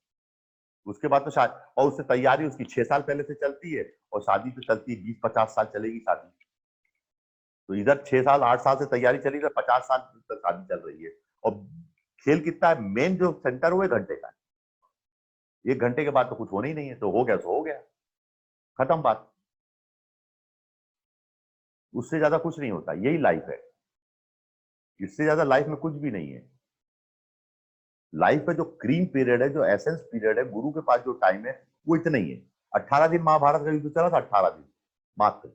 उसके बाद तो शादी, और उससे तैयारी उसकी 6 साल पहले से चलती है, और शादी तो चलती है 20-50 साल चलेगी शादी। तो इधर 6 साल 8 साल से तैयारी चली, इधर 50 साल तक शादी चल रही है। और खेल कितना है, मेन जो सेंटर वो 1 घंटे का है। 1 घंटे के बाद तो कुछ होना ही नहीं है, तो हो गया तो हो गया, खत्म बात। उससे ज्यादा कुछ नहीं होता, यही लाइफ है। इससे ज्यादा लाइफ में कुछ भी नहीं है। लाइफ में जो क्रीम पीरियड है, जो एसेंस पीरियड है, गुरु के पास जो टाइम है वो इतना ही है। 18 दिन महाभारत का युद्ध चला था, 18 दिन। मात्र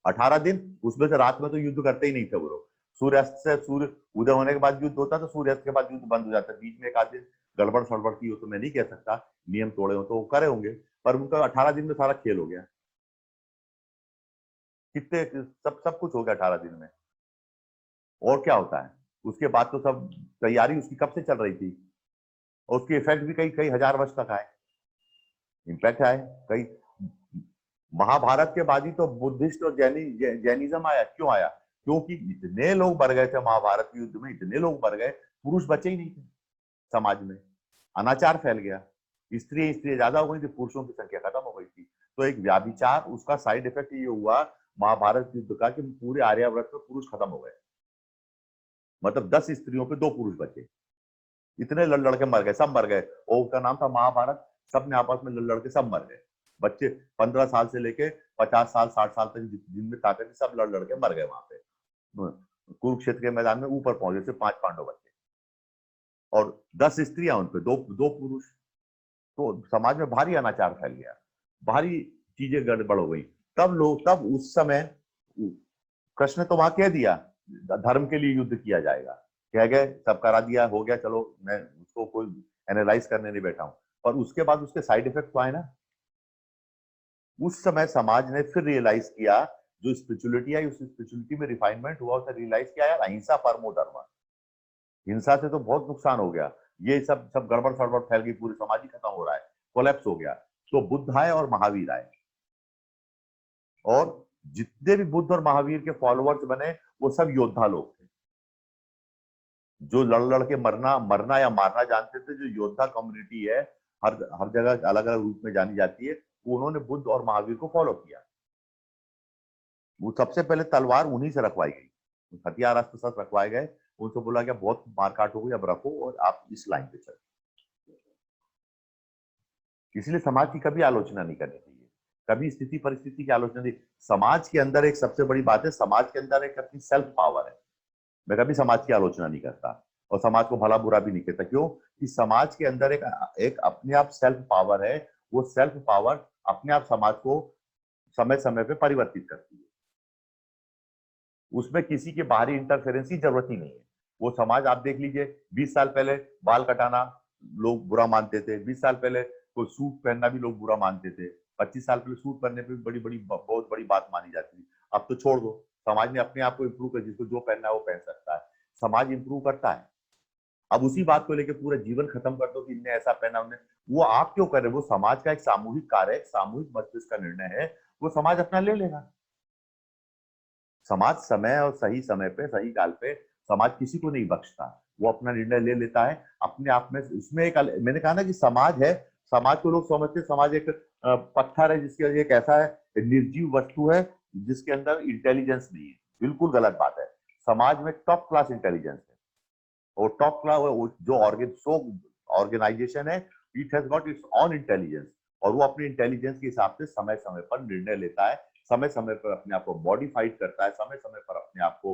18 दिन। उसमें से रात में तो युद्ध करते ही नहीं थे वो लोग। सूर्यास्त से सूर्य उदय होने के बाद युद्ध होता था, सूर्यास्त के बाद युद्ध बंद हो जाता। बीच में एक आध दिन गड़बड़ सड़बड़ की हो तो मैं नहीं कह सकता, नियम तोड़े हो तो वो करे होंगे, पर उनका 18 दिन में सारा खेल हो गया। कितने सब सब कुछ हो गया 18 दिन में। और क्या होता है उसके बाद? तो सब तैयारी उसकी कब से चल रही थी, और उसके इफेक्ट भी कई कई हजार वर्ष तक आए, इम्पैक्ट आए कई। महाभारत के बाद ही तो बुद्धिस्ट और जैनिज्म आया। क्यों आया? क्योंकि इतने लोग मर गए थे महाभारत के युद्ध में, इतने लोग मर गए, पुरुष बचे ही नहीं थे समाज में। अनाचार फैल गया, स्त्री ज्यादा हो गई थी, पुरुषों की संख्या खत्म हो गई थी। तो एक व्याभिचार, उसका साइड इफेक्ट ये हुआ महाभारत युद्ध का कि पूरे आर्यावर्त में पुरुष खत्म हो गए। मतलब 10 स्त्रियों पे 2 पुरुष बचे। इतने लड़ लड़के मर गए, सब मर गए। और उसका नाम था महाभारत। सब ने आपस में लड़ लड़के सब मर गए। बच्चे 15 साल से लेके 50 साल 60 साल तक जिनमें ताकत थी, सब लड़ लड़के मर गए वहां पे कुरुक्षेत्र के मैदान में। ऊपर पहुंचे थे 5 पांडव बच्चे, और 10 स्त्रियां, उन पे 2 पुरुष। तो समाज में भारी अनाचार फैल गया, भारी चीजें गड़बड़ हो गई। तब उस समय कृष्ण ने तो वहां कह दिया धर्म के लिए युद्ध किया जाएगा, कह गए, सब करा दिया, हो गया, चलो मैं उसको कोई एनालाइज करने नहीं बैठा हूं। पर उसके बाद उसके साइड इफेक्ट तो आए ना। उस समय समाज ने फिर रियलाइज किया, जो स्पिरिचुअलिटी आई, उस स्पिरिचुअलिटी में रिफाइनमेंट हुआ, उसे रियलाइज किया यार अहिंसा परमो धर्म। हिंसा से तो बहुत नुकसान हो गया, ये सब सब गड़बड़ सड़बड़ फैल गई, पूरी समाज ही खत्म हो रहा है, कोलैप्स हो गया। तो बुद्ध आए और महावीर आए, और जितने भी बुद्ध और महावीर के फॉलोअर्स बने वो सब योद्धा लोग थे, जो लड़ लड़ के मरना मरना या मारना जानते थे। जो योद्धा कम्युनिटी है, हर हर जगह अलग अलग रूप में जानी जाती है, वो उन्होंने बुद्ध और महावीर को फॉलो किया। वो सबसे पहले तलवार उन्हीं से रखवाई गई, हथियार अस्त्र शस्त्र रखवाए गए। उनसे बोला गया बहुत मारकाट हो गई, अब रखो और आप इस लाइन पे चलो। इसलिए समाज की कभी आलोचना नहीं करनी चाहिए, कभी स्थिति परिस्थिति की आलोचना नहीं। समाज के अंदर एक सबसे बड़ी बात है, समाज के अंदर एक अपनी सेल्फ पावर है। मैं कभी समाज की आलोचना नहीं करता, और समाज को भला बुरा भी नहीं कहता। क्यों? कि समाज के अंदर एक अपने आप सेल्फ पावर है। वो सेल्फ पावर अपने आप समाज को समय समय पे परिवर्तित करती है। उसमें किसी के बाहरी इंटरफेरेंस की जरूरत ही नहीं है। वो समाज आप देख लीजिए, 20 साल पहले बाल कटाना लोग बुरा मानते थे, 20 साल पहले कोई सूट पहनना भी लोग बुरा मानते थे, 25 साल पहले सूट पहनने पे बड़ी बड़ी बहुत बड़ी बात मानी जाती थी। अब तो छोड़ दो, समाज ने अपने आप को इम्प्रूव कर, जिसको जो पहनना है वो पहन सकता है। समाज इंप्रूव करता है। अब उसी बात को लेकर पूरा जीवन खत्म कर दो कि इनने ऐसा पहना, उन्हें, वो आप क्यों कर रहे? वो समाज का एक सामूहिक कार्य है, सामूहिक मस्तिष्क का निर्णय है, वो समाज अपना ले लेगा। समाज समय और सही समय पे सही काल पे समाज किसी को नहीं बख्शता, वो अपना निर्णय ले लेता है अपने आप में। उसमें एक मैंने कहा ना कि समाज है, समाज को लोग समझते समाज एक पत्थर है, जिसके एक ऐसा है निर्जीव वस्तु है जिसके अंदर इंटेलिजेंस नहीं है। बिल्कुल गलत बात है। समाज में टॉप क्लास इंटेलिजेंस है, और टॉप क्लास जो ऑर्गेनाइजेशन है, it has got its on intelligence, और वो अपने इंटेलिजेंस के हिसाब से समय समय पर निर्णय लेता है, समय समय पर अपने आप को मॉडिफाइड करता है, समय समय पर अपने आप को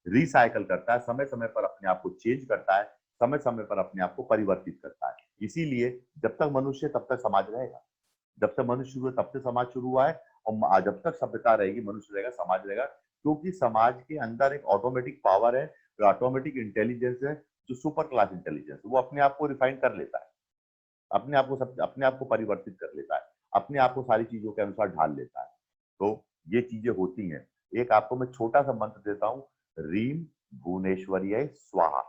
रिसाइकल करता है, समय समय पर अपने आप को चेंज करता है, समय समय पर अपने आप को परिवर्तित करता है। इसीलिए जब तक मनुष्य तब तक समाज रहेगा, जब तक मनुष्य शुरू है तब तक समाज शुरू हुआ है, और जब तक सभ्यता रहेगी, मनुष्य रहेगा, समाज रहेगा। क्योंकि समाज के अंदर एक ऑटोमेटिक पावर है, जो ऑटोमेटिक इंटेलिजेंस है, जो सुपर क्लास इंटेलिजेंस, वो अपने आप को रिफाइन कर लेता है, अपने आप को परिवर्तित कर लेता है, अपने आप को सारी चीजों के अनुसार ढाल लेता है। तो ये चीजें होती हैं। एक आपको मैं छोटा सा मंत्र देता हूं, रीम भुवनेश्वरीय स्वाहा।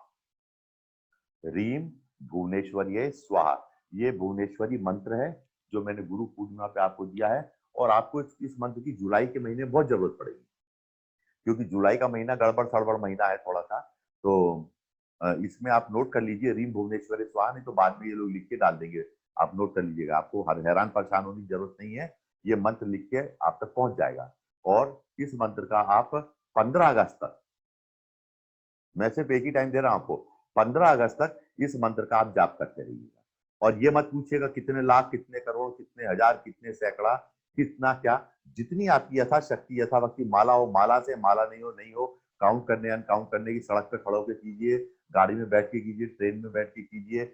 रीम भुवनेश्वरीय स्वाहा, ये भुवनेश्वरी मंत्र है जो मैंने गुरु पूर्णिमा पे आपको दिया है। और आपको इस मंत्र की जुलाई के महीने में बहुत जरूरत पड़ेगी, क्योंकि जुलाई का महीना गड़बड़ सड़बड़ महीना है थोड़ा सा। तो इसमें आप नोट कर लीजिए, रीम भुवनेश्वरी स्वाहा, नहीं तो बाद में ये लोग लिख के डाल देंगे, आप नोट कर लीजिएगा। आपको हैरान परेशान होने की जरूरत नहीं है, ये मंत्र लिख के आप तक पहुंच जाएगा। और इस मंत्र का आप 15 अगस्त तक, मैं सिर्फ एक ही टाइम दे रहा हूं आपको, 15 अगस्त तक इस मंत्र का आप जाप करते रहिएगा। और ये मत पूछिएगा कितने लाख, कितने करोड़, कितने हजार, कितने सैकड़ा, कितना क्या, जितनी आपकी यथाशक्ति यथाभक्ति, माला हो माला से, माला नहीं हो काउंट करने अनकाउंट करने की, सड़क पे खड़े होकर कीजिए, गाड़ी में बैठ के कीजिए, ट्रेन में बैठ के कीजिए,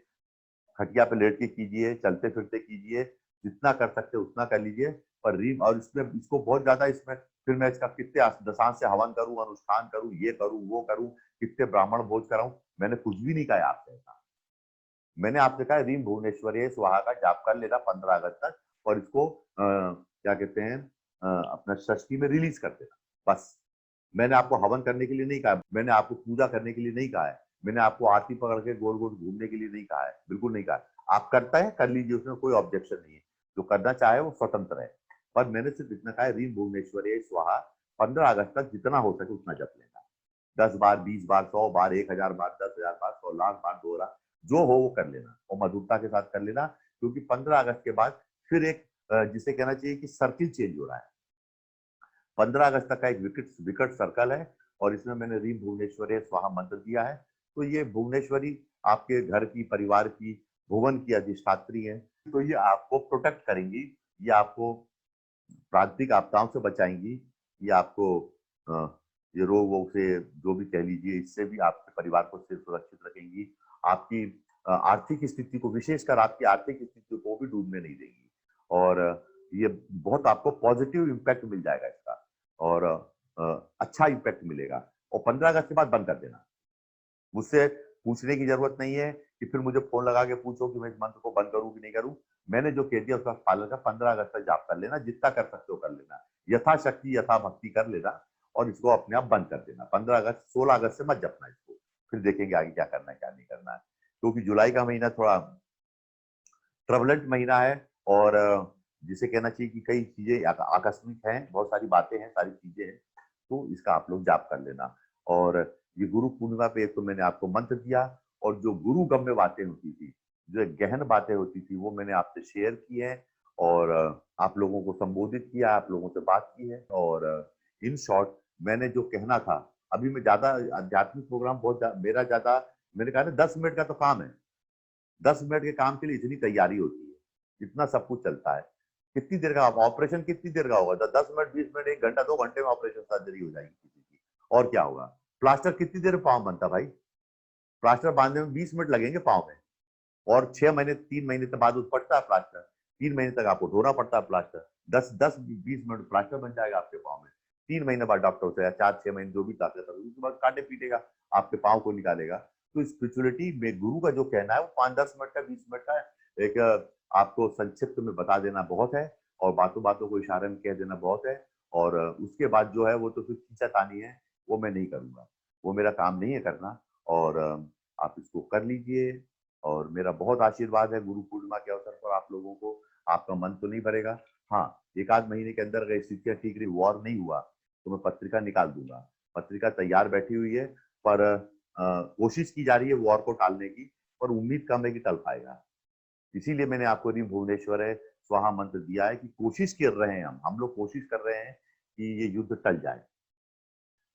खटिया पे लेट के कीजिए, चलते फिरते कीजिए, जितना कर सकते उतना कर लीजिए। पर रीम, और इसमें इसको बहुत ज्यादा, इसमें फिर मैं इसका कितने दशांश से हवन करूं, अनुष्ठान करूं, ये करूं वो करूं, कितने ब्राह्मण भोज कराऊं, मैंने कुछ भी नहीं कहा आपसे ऐसा। मैंने आपसे कहा रीम भुवनेश्वरी स्वाहा का जाप कर लेना 15 अगस्त तक, और इसको क्या कहते हैं, अपना षष्ठी में रिलीज कर देना, बस। मैंने आपको हवन करने के लिए नहीं कहा, मैंने आपको पूजा करने के लिए नहीं कहा है, मैंने आपको आरती पकड़ के गोल गोल घूमने के लिए नहीं कहा है, बिल्कुल नहीं कहा। आप करता है कर लीजिए, उसमें कोई ऑब्जेक्शन नहीं है, जो करना चाहे वो स्वतंत्र है। पर मैंने सिर्फ इतना कहा है, रीम भुवनेश्वरी स्वाहा 15 अगस्त तक जितना हो सके उतना जप लेना, 10 बार, 20 बार, 100 बार, 1000 बार, 10,000 बार, 100 लाख बार, 2 लाख, जो हो वो कर लेना, और मधुरता के साथ कर लेना। क्योंकि 15 अगस्त के बाद फिर एक जिसे कहना चाहिए कि सर्किल चेंज हो रहा है। 15 अगस्त तक का एक विकट सर्कल है, और इसमें मैंने रीम भुवनेश्वरी स्वाहा मंत्र दिया है। तो ये भुवनेश्वरी आपके घर की, परिवार की, भुवन की अधिष्ठात्री है, तो ये आपको प्रोटेक्ट करेंगी, ये आपको प्राकृतिक आपदाओं से बचाएंगी, ये आपको ये रोग वोग से, जो भी कह लीजिए, इससे भी आपके परिवार को सुरक्षित रखेंगी। आपकी आर्थिक स्थिति को, विशेषकर आपकी आर्थिक स्थिति को भी डूबने नहीं देंगी, और ये बहुत आपको पॉजिटिव इम्पैक्ट मिल जाएगा इसका, और अच्छा इम्पैक्ट मिलेगा। और 15 अगस्त के बाद बंद कर देना, मुझसे पूछने की जरूरत नहीं है कि फिर मुझे फोन लगा के पूछो कि मैं इस मंत्र को बंद करूं कि नहीं करूं। मैंने जो कह दिया उसका पालन कर, 15 अगस्त तक जाप कर लेना, जितना कर सकते हो कर लेना, यथाशक्ति यथा भक्ति कर लेना, और इसको अपने आप बंद कर देना। 15 अगस्त, 16 अगस्त से मत जपना इसको, फिर देखेंगे आगे क्या करना है क्या नहीं करना है। क्योंकि जुलाई का महीना थोड़ा ट्रबलेंट महीना है, और जिसे कहना चाहिए कि कई चीजें आकस्मिक हैं, बहुत सारी बातें हैं, सारी चीजें हैं, तो इसका आप लोग जाप कर लेना। और ये गुरु पूर्णिमा पे एक तो मैंने आपको मंत्र दिया, और जो गुरु गम्य बातें होती थी, जो गहन बातें होती थी, वो मैंने आपसे शेयर की है, और आप लोगों को संबोधित किया, आप लोगों से बात की है। और इन शॉर्ट मैंने जो कहना था, अभी मैं ज्यादा आध्यात्मिक प्रोग्राम मेरा ज्यादा, मैंने कहा ना 10 मिनट का तो काम है, 10 मिनट के काम के लिए इतनी तैयारी होती है, इतना सब कुछ चलता है। कितनी देर का ऑपरेशन, कितनी देर का होगा, 10 मिनट, 20 मिनट, 1 घंटा, 2 घंटे में ऑपरेशन सर्जरी हो जाएगी किसी की, और क्या होगा। प्लास्टर कितनी देर में पाँव बनता भाई, प्लास्टर बांधने में 20 मिनट लगेंगे पाँव में, और 6 महीने, 3 महीने के बाद फटता है प्लास्टर, 3 महीने तक आपको धोना पड़ता है प्लास्टर, 10-20 मिनट प्लास्टर बन जाएगा आपके पाँव में। 3 महीने बाद डॉक्टर से, या 4-6 महीने जो भी डॉक्टर, उसके बाद काटे पीटेगा, आपके पाँव को निकालेगा। तो स्पिरिचुअलिटी में गुरु का जो कहना है वो 5-10 मिनट का, 20 मिनट का एक आपको संक्षिप्त में बता देना बहुत है, और बातों बातों को इशारे में कह देना बहुत है। और उसके बाद जो है वो तो फिर खींचातानी है, वो मैं नहीं करूंगा, वो मेरा काम नहीं है करना। और आप इसको कर लीजिए, और मेरा बहुत आशीर्वाद है गुरु पूर्णिमा के अवसर पर आप लोगों को। आपका मन तो नहीं भरेगा, हाँ, 1-8 महीने के अंदर अगर स्थितियां ठीक रही, वॉर नहीं हुआ, तो मैं पत्रिका निकाल दूंगा। पत्रिका तैयार बैठी हुई है, पर कोशिश की जा रही है वॉर को टालने की, पर उम्मीद कम है कि टल पाएगा। इसीलिए मैंने आपको रीम भुवनेश्वर है स्वाहा मंत्र दिया है, कि कोशिश कर रहे हैं, हम लोग कोशिश कर रहे हैं कि ये युद्ध टल जाए,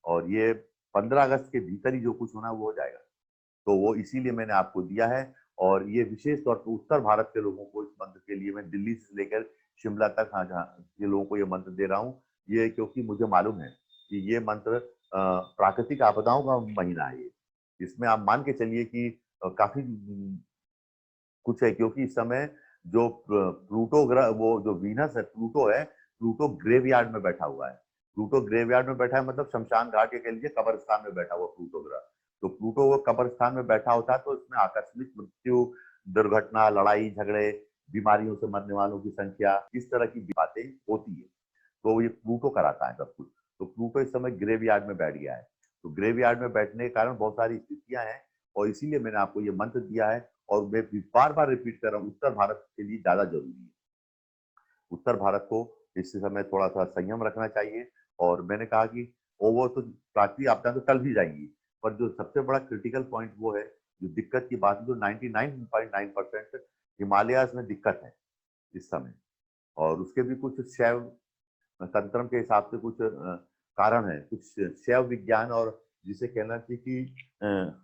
और ये 15 अगस्त के भीतर ही जो कुछ होना वो हो जाएगा। तो वो इसीलिए मैंने आपको दिया है, और ये विशेष तौर पर उत्तर भारत के लोगों को इस मंत्र के लिए, मैं दिल्ली से लेकर शिमला तक, हाँ, जहाँ के लोगों को ये मंत्र दे रहा हूँ, ये क्योंकि मुझे मालूम है कि ये मंत्र प्राकृतिक आपदाओं का महीना है। ये, इसमें आप मान के चलिए कि काफी कुछ है, क्योंकि इस समय जो प्लूटो ग्रह, वो जो वीनस है, प्लूटो है, प्लूटो ग्रेवयार्ड में बैठा हुआ है। प्लूटो ग्रेवयार्ड में बैठा है, मतलब शमशान घाट, या कह लीजिए कब्रिस्तान में बैठा हुआ प्लूटो ग्रह। तो प्लूटो वो कब्रिस्तान में बैठा होता है, तो इसमें आकस्मिक मृत्यु, दुर्घटना, लड़ाई झगड़े, बीमारियों से मरने वालों की संख्या, इस तरह की बातें होती है। तो ये प्लूटो कराता है सब कुछ। तो प्लूटो इस समय ग्रेवयार्ड में बैठ गया है, तो ग्रेवयार्ड में बैठने के कारण बहुत सारी स्थितियां हैं, और इसीलिए मैंने आपको ये मंत्र दिया है। और मैं बार बार रिपीट कर रहा हूँ, उत्तर भारत के लिए ज्यादा जरूरी है। उत्तर भारत को इस समय थोड़ा सा संयम रखना चाहिए। और मैंने कहा कि वो तो प्राकृतिक आपदा तो टल भी जाएंगी, पर जो सबसे बड़ा क्रिटिकल पॉइंट वो है, जो दिक्कत की बात है, जो 99.9% हिमालयाज में दिक्कत है इस समय, और उसके भी कुछ शैव तंत्र के हिसाब से कुछ कारण है, कुछ शैव विज्ञान, और जिसे कहना चाहिए कि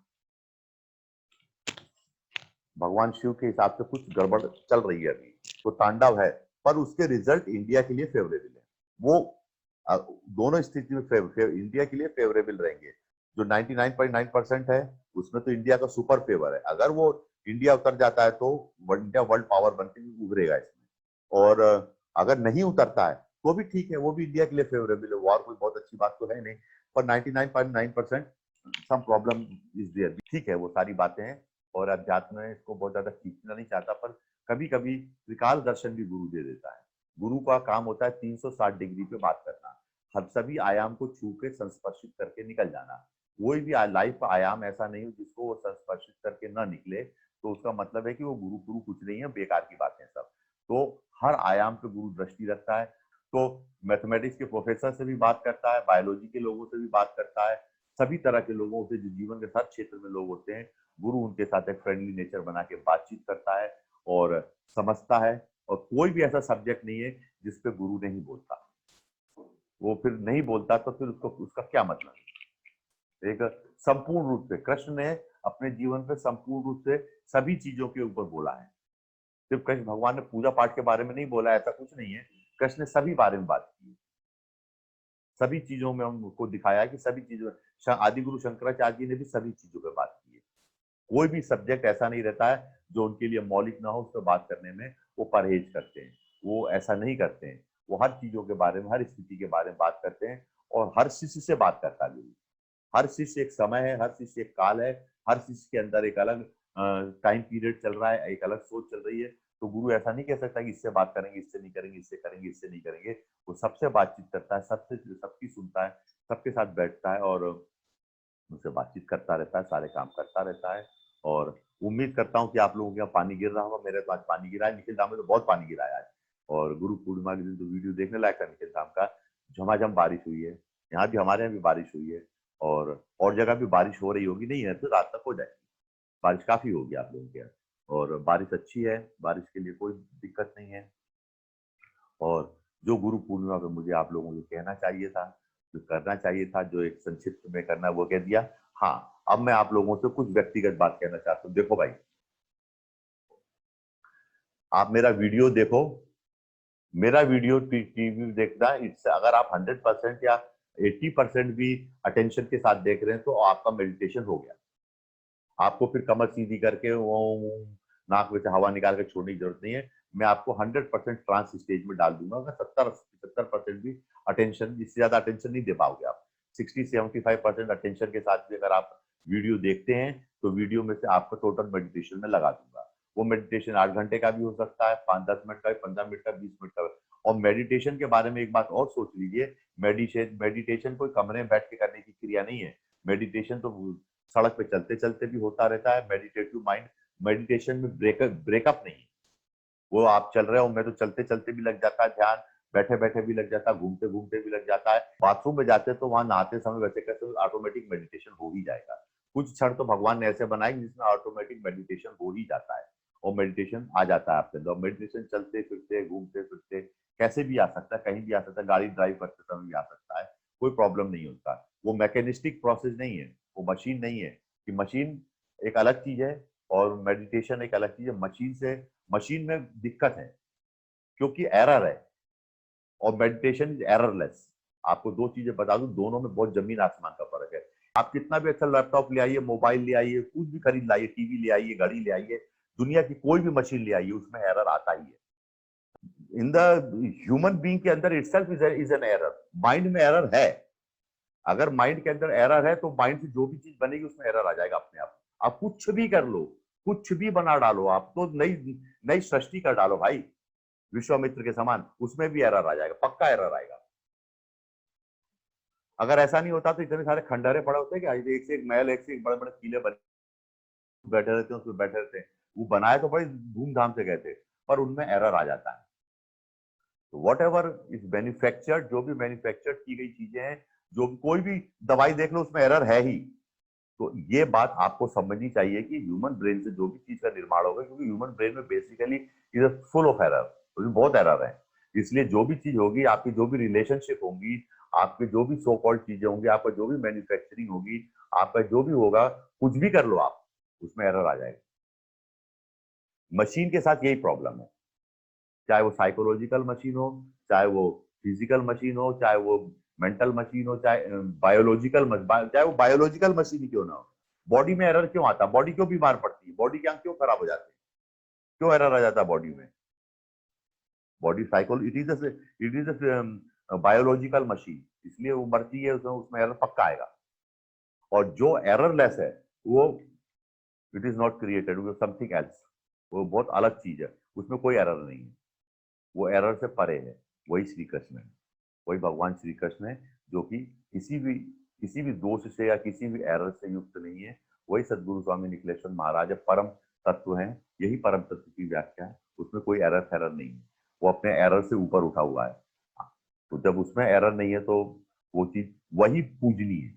भगवान शिव के हिसाब से कुछ गड़बड़ चल रही है अभी, तो तांडव है, पर उसके रिजल्ट इंडिया के लिए फेवरेबल है। वो दोनों स्थिति में इंडिया के लिए फेवरेबल रहेंगे। जो 99.9% है, उसमें तो इंडिया का सुपर फेवर है। अगर वो इंडिया उतर जाता है, तो इंडिया वर्ल्ड पावर बनकर उभरेगा इसमें। और अगर नहीं उतरता है तो भी ठीक है, वो भी इंडिया के लिए फेवरेबल है। वॉर कोई बहुत अच्छी बात तो है नहीं, पर 99.9% सम प्रॉब्लम इज देयर। ठीक है, वो सारी बातें हैं, और अध्यात्म में इसको बहुत ज्यादा खींचना नहीं चाहता, पर कभी कभी त्रिकाल दर्शन भी गुरु दे देता है। गुरु का काम होता है 360 डिग्री पे बात करना, हर सभी आयाम को छू के संस्पर्शित करके निकल जाना। कोई भी लाइफ आयाम ऐसा नहीं हो जिसको वो संस्पर्शित करके ना निकले, तो उसका मतलब है कि वो गुरु गुरु कुछ नहीं है, बेकार की बातें सब। तो हर आयाम पे गुरु दृष्टि रखता है। तो मैथमेटिक्स के प्रोफेसर से भी बात करता है, बायोलॉजी के लोगों से भी बात करता है, सभी तरह के लोगों से जो जीवन के हर क्षेत्र में लोग होते हैं, गुरु उनके साथ एक फ्रेंडली नेचर बना के बातचीत करता है और समझता है। और कोई भी ऐसा सब्जेक्ट नहीं है जिसपे गुरु नहीं बोलता। वो फिर नहीं बोलता तो फिर उसको उसका क्या मतलब है? एक संपूर्ण रूप से कृष्ण ने अपने जीवन पे संपूर्ण रूप से सभी चीजों के ऊपर बोला है। सिर्फ कृष्ण भगवान ने पूजा पाठ के बारे में नहीं बोला, ऐसा कुछ नहीं है। कृष्ण ने सभी बारे में बात की, सभी चीजों में उनको दिखाया कि सभी चीजों, आदि गुरु शंकराचार्य जी ने भी सभी चीजों पर बात की है। कोई भी सब्जेक्ट ऐसा नहीं रहता है जो उनके लिए मौलिक ना हो, उस पर बात करने में वो परहेज करते हैं, वो ऐसा नहीं करते हैं। वो हर चीजों के बारे में, हर स्थिति के बारे में बात करते हैं, और हर शिष्य से बात करता है गुरु। हर शिष्य एक समय है, हर शिष्य एक काल है, हर शिष्य के अंदर एक अलग टाइम पीरियड चल रहा है, एक अलग सोच चल रही है। तो गुरु ऐसा नहीं कह सकता कि इससे बात करेंगे, इससे नहीं करेंगे, इससे करेंगे, इससे नहीं करेंगे। वो सबसे बातचीत करता है, सबसे सबकी सुनता है, सबके साथ बैठता है और उनसे बातचीत करता रहता है, सारे काम करता रहता है। और उम्मीद करता हूँ कि आप लोगों के यहाँ पानी गिर रहा होगा। मेरे तो आज पानी गिरा है, निखिल धाम में तो बहुत पानी गिरा है आज। और गुरु पूर्णिमा के दिन तो वीडियो देखने लायक था निखिल धाम का। झमाझम बारिश हुई है, यहाँ भी, हमारे यहाँ भी बारिश हुई है, और जगह भी बारिश हो रही होगी, नहीं है तो रात तक हो जाएगी। बारिश काफी होगी आप लोगों के यहाँ, और बारिश अच्छी है, बारिश के लिए कोई दिक्कत नहीं है। और जो गुरु पूर्णिमा पे मुझे आप लोगों को कहना चाहिए था, जो करना चाहिए था, जो एक संक्षिप्त में करना, वो कह दिया। हाँ, अब मैं आप लोगों से कुछ व्यक्तिगत बात कहना चाहता हूँ। देखो भाई, आप मेरा वीडियो देखो, मेरा वीडियो टीवी देखना, इससे अगर आप 100% या 80% भी अटेंशन के साथ देख रहे हैं तो आपका मेडिटेशन हो गया। आपको फिर कमर सीधी करके वो नाक में से हवा निकाल के छोड़ने की जरूरत नहीं है। मैं आपको 100% ट्रांस स्टेज में डाल दूंगा। अगर 70-75% भी अटेंशन, इससे ज्यादा अटेंशन नहीं दे पाओगे आप। 60-75% अटेंशन के साथ भी अगर आप वीडियो देखते हैं तो वीडियो में से आपको टोटल मेडिटेशन में लगा दूंगा। वो मेडिटेशन 8 घंटे का भी हो सकता है, 5-10 मिनट का, 15 मिनट का, 20 मिनट का। और मेडिटेशन के बारे में एक बात और सोच लीजिए, मेडिटेशन कोई कमरे में बैठ के करने की क्रिया नहीं है। मेडिटेशन तो सड़क पे चलते चलते भी होता रहता है। मेडिटेटिव माइंड, मेडिटेशन में ब्रेकअप नहीं है। वो आप चल रहे हो, मैं तो चलते चलते भी लग जाता है ध्यान, बैठे बैठे भी लग जाता है, घूमते घूमते भी लग जाता है, बाथरूम में जाते तो वहां नहाते समय वैसे कैसे ऑटोमेटिक मेडिटेशन हो ही जाएगा। कुछ क्षण तो भगवान ने ऐसे बनाए जिसमें ऑटोमेटिक मेडिटेशन हो ही जाता है, और मेडिटेशन आ जाता है आपके अंदर। मेडिटेशन चलते फिरते, घूमते फिरते, कैसे भी आ सकता है, कहीं भी आ सकता है, गाड़ी ड्राइव करते समय भी आ सकता है, कोई प्रॉब्लम नहीं होता। वो मैकेनिस्टिक प्रोसेस नहीं है, वो मशीन नहीं है कि मशीन एक अलग चीज है और मेडिटेशन एक अलग चीज है। मशीन में दिक्कत है क्योंकि एरर है, और मेडिटेशन इज एररलेस। आपको दो चीजें बता दूं, दोनों में बहुत जमीन आसमान का फर्क है। आप कितना भी अच्छा लैपटॉप ले आइए, मोबाइल ले आइए, कुछ भी खरीद लाइए, टीवी ले आइए, घड़ी ले आइए, दुनिया की कोई भी मशीन ले आइए, उसमें एरर आता ही है। इन द ह्यूमन बीइंग के अंदर itself is an error. Mind में एरर है। अगर माइंड के अंदर एरर है तो माइंड से जो भी चीज बनेगी उसमें एरर आ जाएगा अपने आप। आप कुछ भी कर लो, कुछ भी बना डालो, आप तो नई नई सृष्टि कर डालो भाई, विश्वामित्र के समान, उसमें भी एरर आ जाएगा, पक्का एरर आएगा। अगर ऐसा नहीं होता तो इतने सारे खंडहरे पड़े होते क्या? एक से एक महल, एक से एक बड़े बड़े किले बने बैठे रहते हैं, उसमें बैठे रहते हैं। वो बनाए तो बड़े धूमधाम से गए थे, पर उनमें एरर आ जाता है। तो वॉट एवर इज मैन्युफैक्चर्ड, जो भी मैन्युफैक्चर्ड की गई चीजें हैं, जो कोई भी दवाई देख लो उसमें एरर है ही। तो ये बात आपको समझनी चाहिए कि ह्यूमन ब्रेन से जो भी चीज का निर्माण होगा, क्योंकि ह्यूमन ब्रेन में basically is full of error, उसमें बहुत एरर है। इसलिए जो भी चीज होगी, आपकी जो भी रिलेशनशिप होंगी, आपके जो भी सो कॉल्ड चीजें होंगी, आपका जो भी मैन्युफैक्चरिंग होगी, आपका जो भी होगा, कुछ भी कर लो आप, उसमें एरर आ जाएगा। मशीन के साथ यही प्रॉब्लम है, चाहे वो साइकोलॉजिकल मशीन हो, चाहे वो फिजिकल मशीन हो, चाहे वो मेंटल मशीन हो, चाहे चाहे वो बायोलॉजिकल मशीन ही क्यों ना हो। बॉडी में एरर क्यों आता है? बॉडी क्यों बीमार पड़ती है? बॉडी के अंग क्यों खराब हो जाते हैं? क्यों एरर आ जाता है बॉडी में? बॉडी साइकोल it is a biological machine, इसलिए वो मरती है, उसमें एरर पक्का आएगा। और जो एररलेस है वो इट इज नॉट क्रिएटेड, वो समथिंग एल्स, वो बहुत अलग चीज है, उसमें कोई एरर नहीं है, वो एरर से परे है। वही श्री कृष्ण है, वही भगवान श्री कृष्ण है, जो कि किसी भी दोष से या किसी भी एरर से युक्त नहीं है। वही सदगुरु स्वामी निखिलेश्वर महाराज है, परम तत्व है, यही परम तत्व की व्याख्या है, उसमें कोई एरर फैरर नहीं है, वो अपने एरर से ऊपर उठा हुआ है। तो जब उसमें एरर नहीं है तो वो चीज वही पूजनीय है,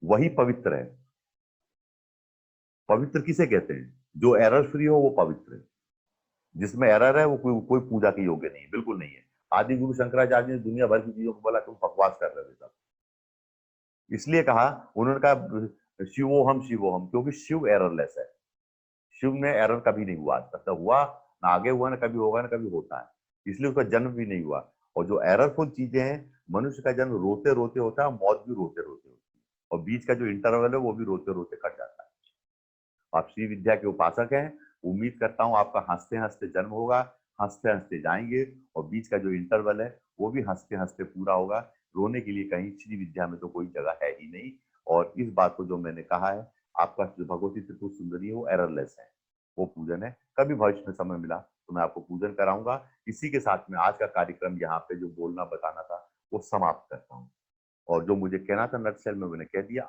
वही पवित्र है। पवित्र किसे कहते हैं? जो एरर फ्री हो वो पवित्र है, जिसमें एरर है वो कोई पूजा के योग्य नहीं है, बिल्कुल नहीं है। आदि गुरु शंकराचार्य ने दुनिया भर की चीजों को बोला तुम बकवास कर रहे हो सब, इसलिए कहा, उन्होंने कहा शिवोहम शिवोहम, क्योंकि शिव एररलेस है। शिव में एरर कभी नहीं हुआ, आज तक ना हुआ, ना आगे हुआ, ना कभी होगा, ना कभी होता है, इसलिए उसका जन्म भी नहीं हुआ। और जो एररफुल चीजें हैं, मनुष्य का जन्म रोते रोते होता है, मौत भी रोते रोते होती है, और बीच का जो इंटरवल है वो भी रोते रोते कट जाता है। आप श्री विद्या के उपासक हैं, उम्मीद करता हूँ आपका हंसते हंसते जन्म होगा, हंसते हंसते जाएंगे, और बीच का जो इंटरवल है वो भी हंसते हंसते पूरा होगा। रोने के लिए कहीं श्री विद्या में तो कोई जगह है ही नहीं। और इस बात को जो मैंने कहा है, आपका जो भगवती त्रिपुर सुंदरी है वो एररलेस है, वो पूजन है। कभी भविष्य में समय मिला तो मैं आपको पूजन कराऊंगा। इसी के साथ में आज का कार्यक्रम यहाँ पे जो बोलना बताना था वो समाप्त करता हूँ, और जो मुझे कहना था नटशेल में मैंने कह दिया।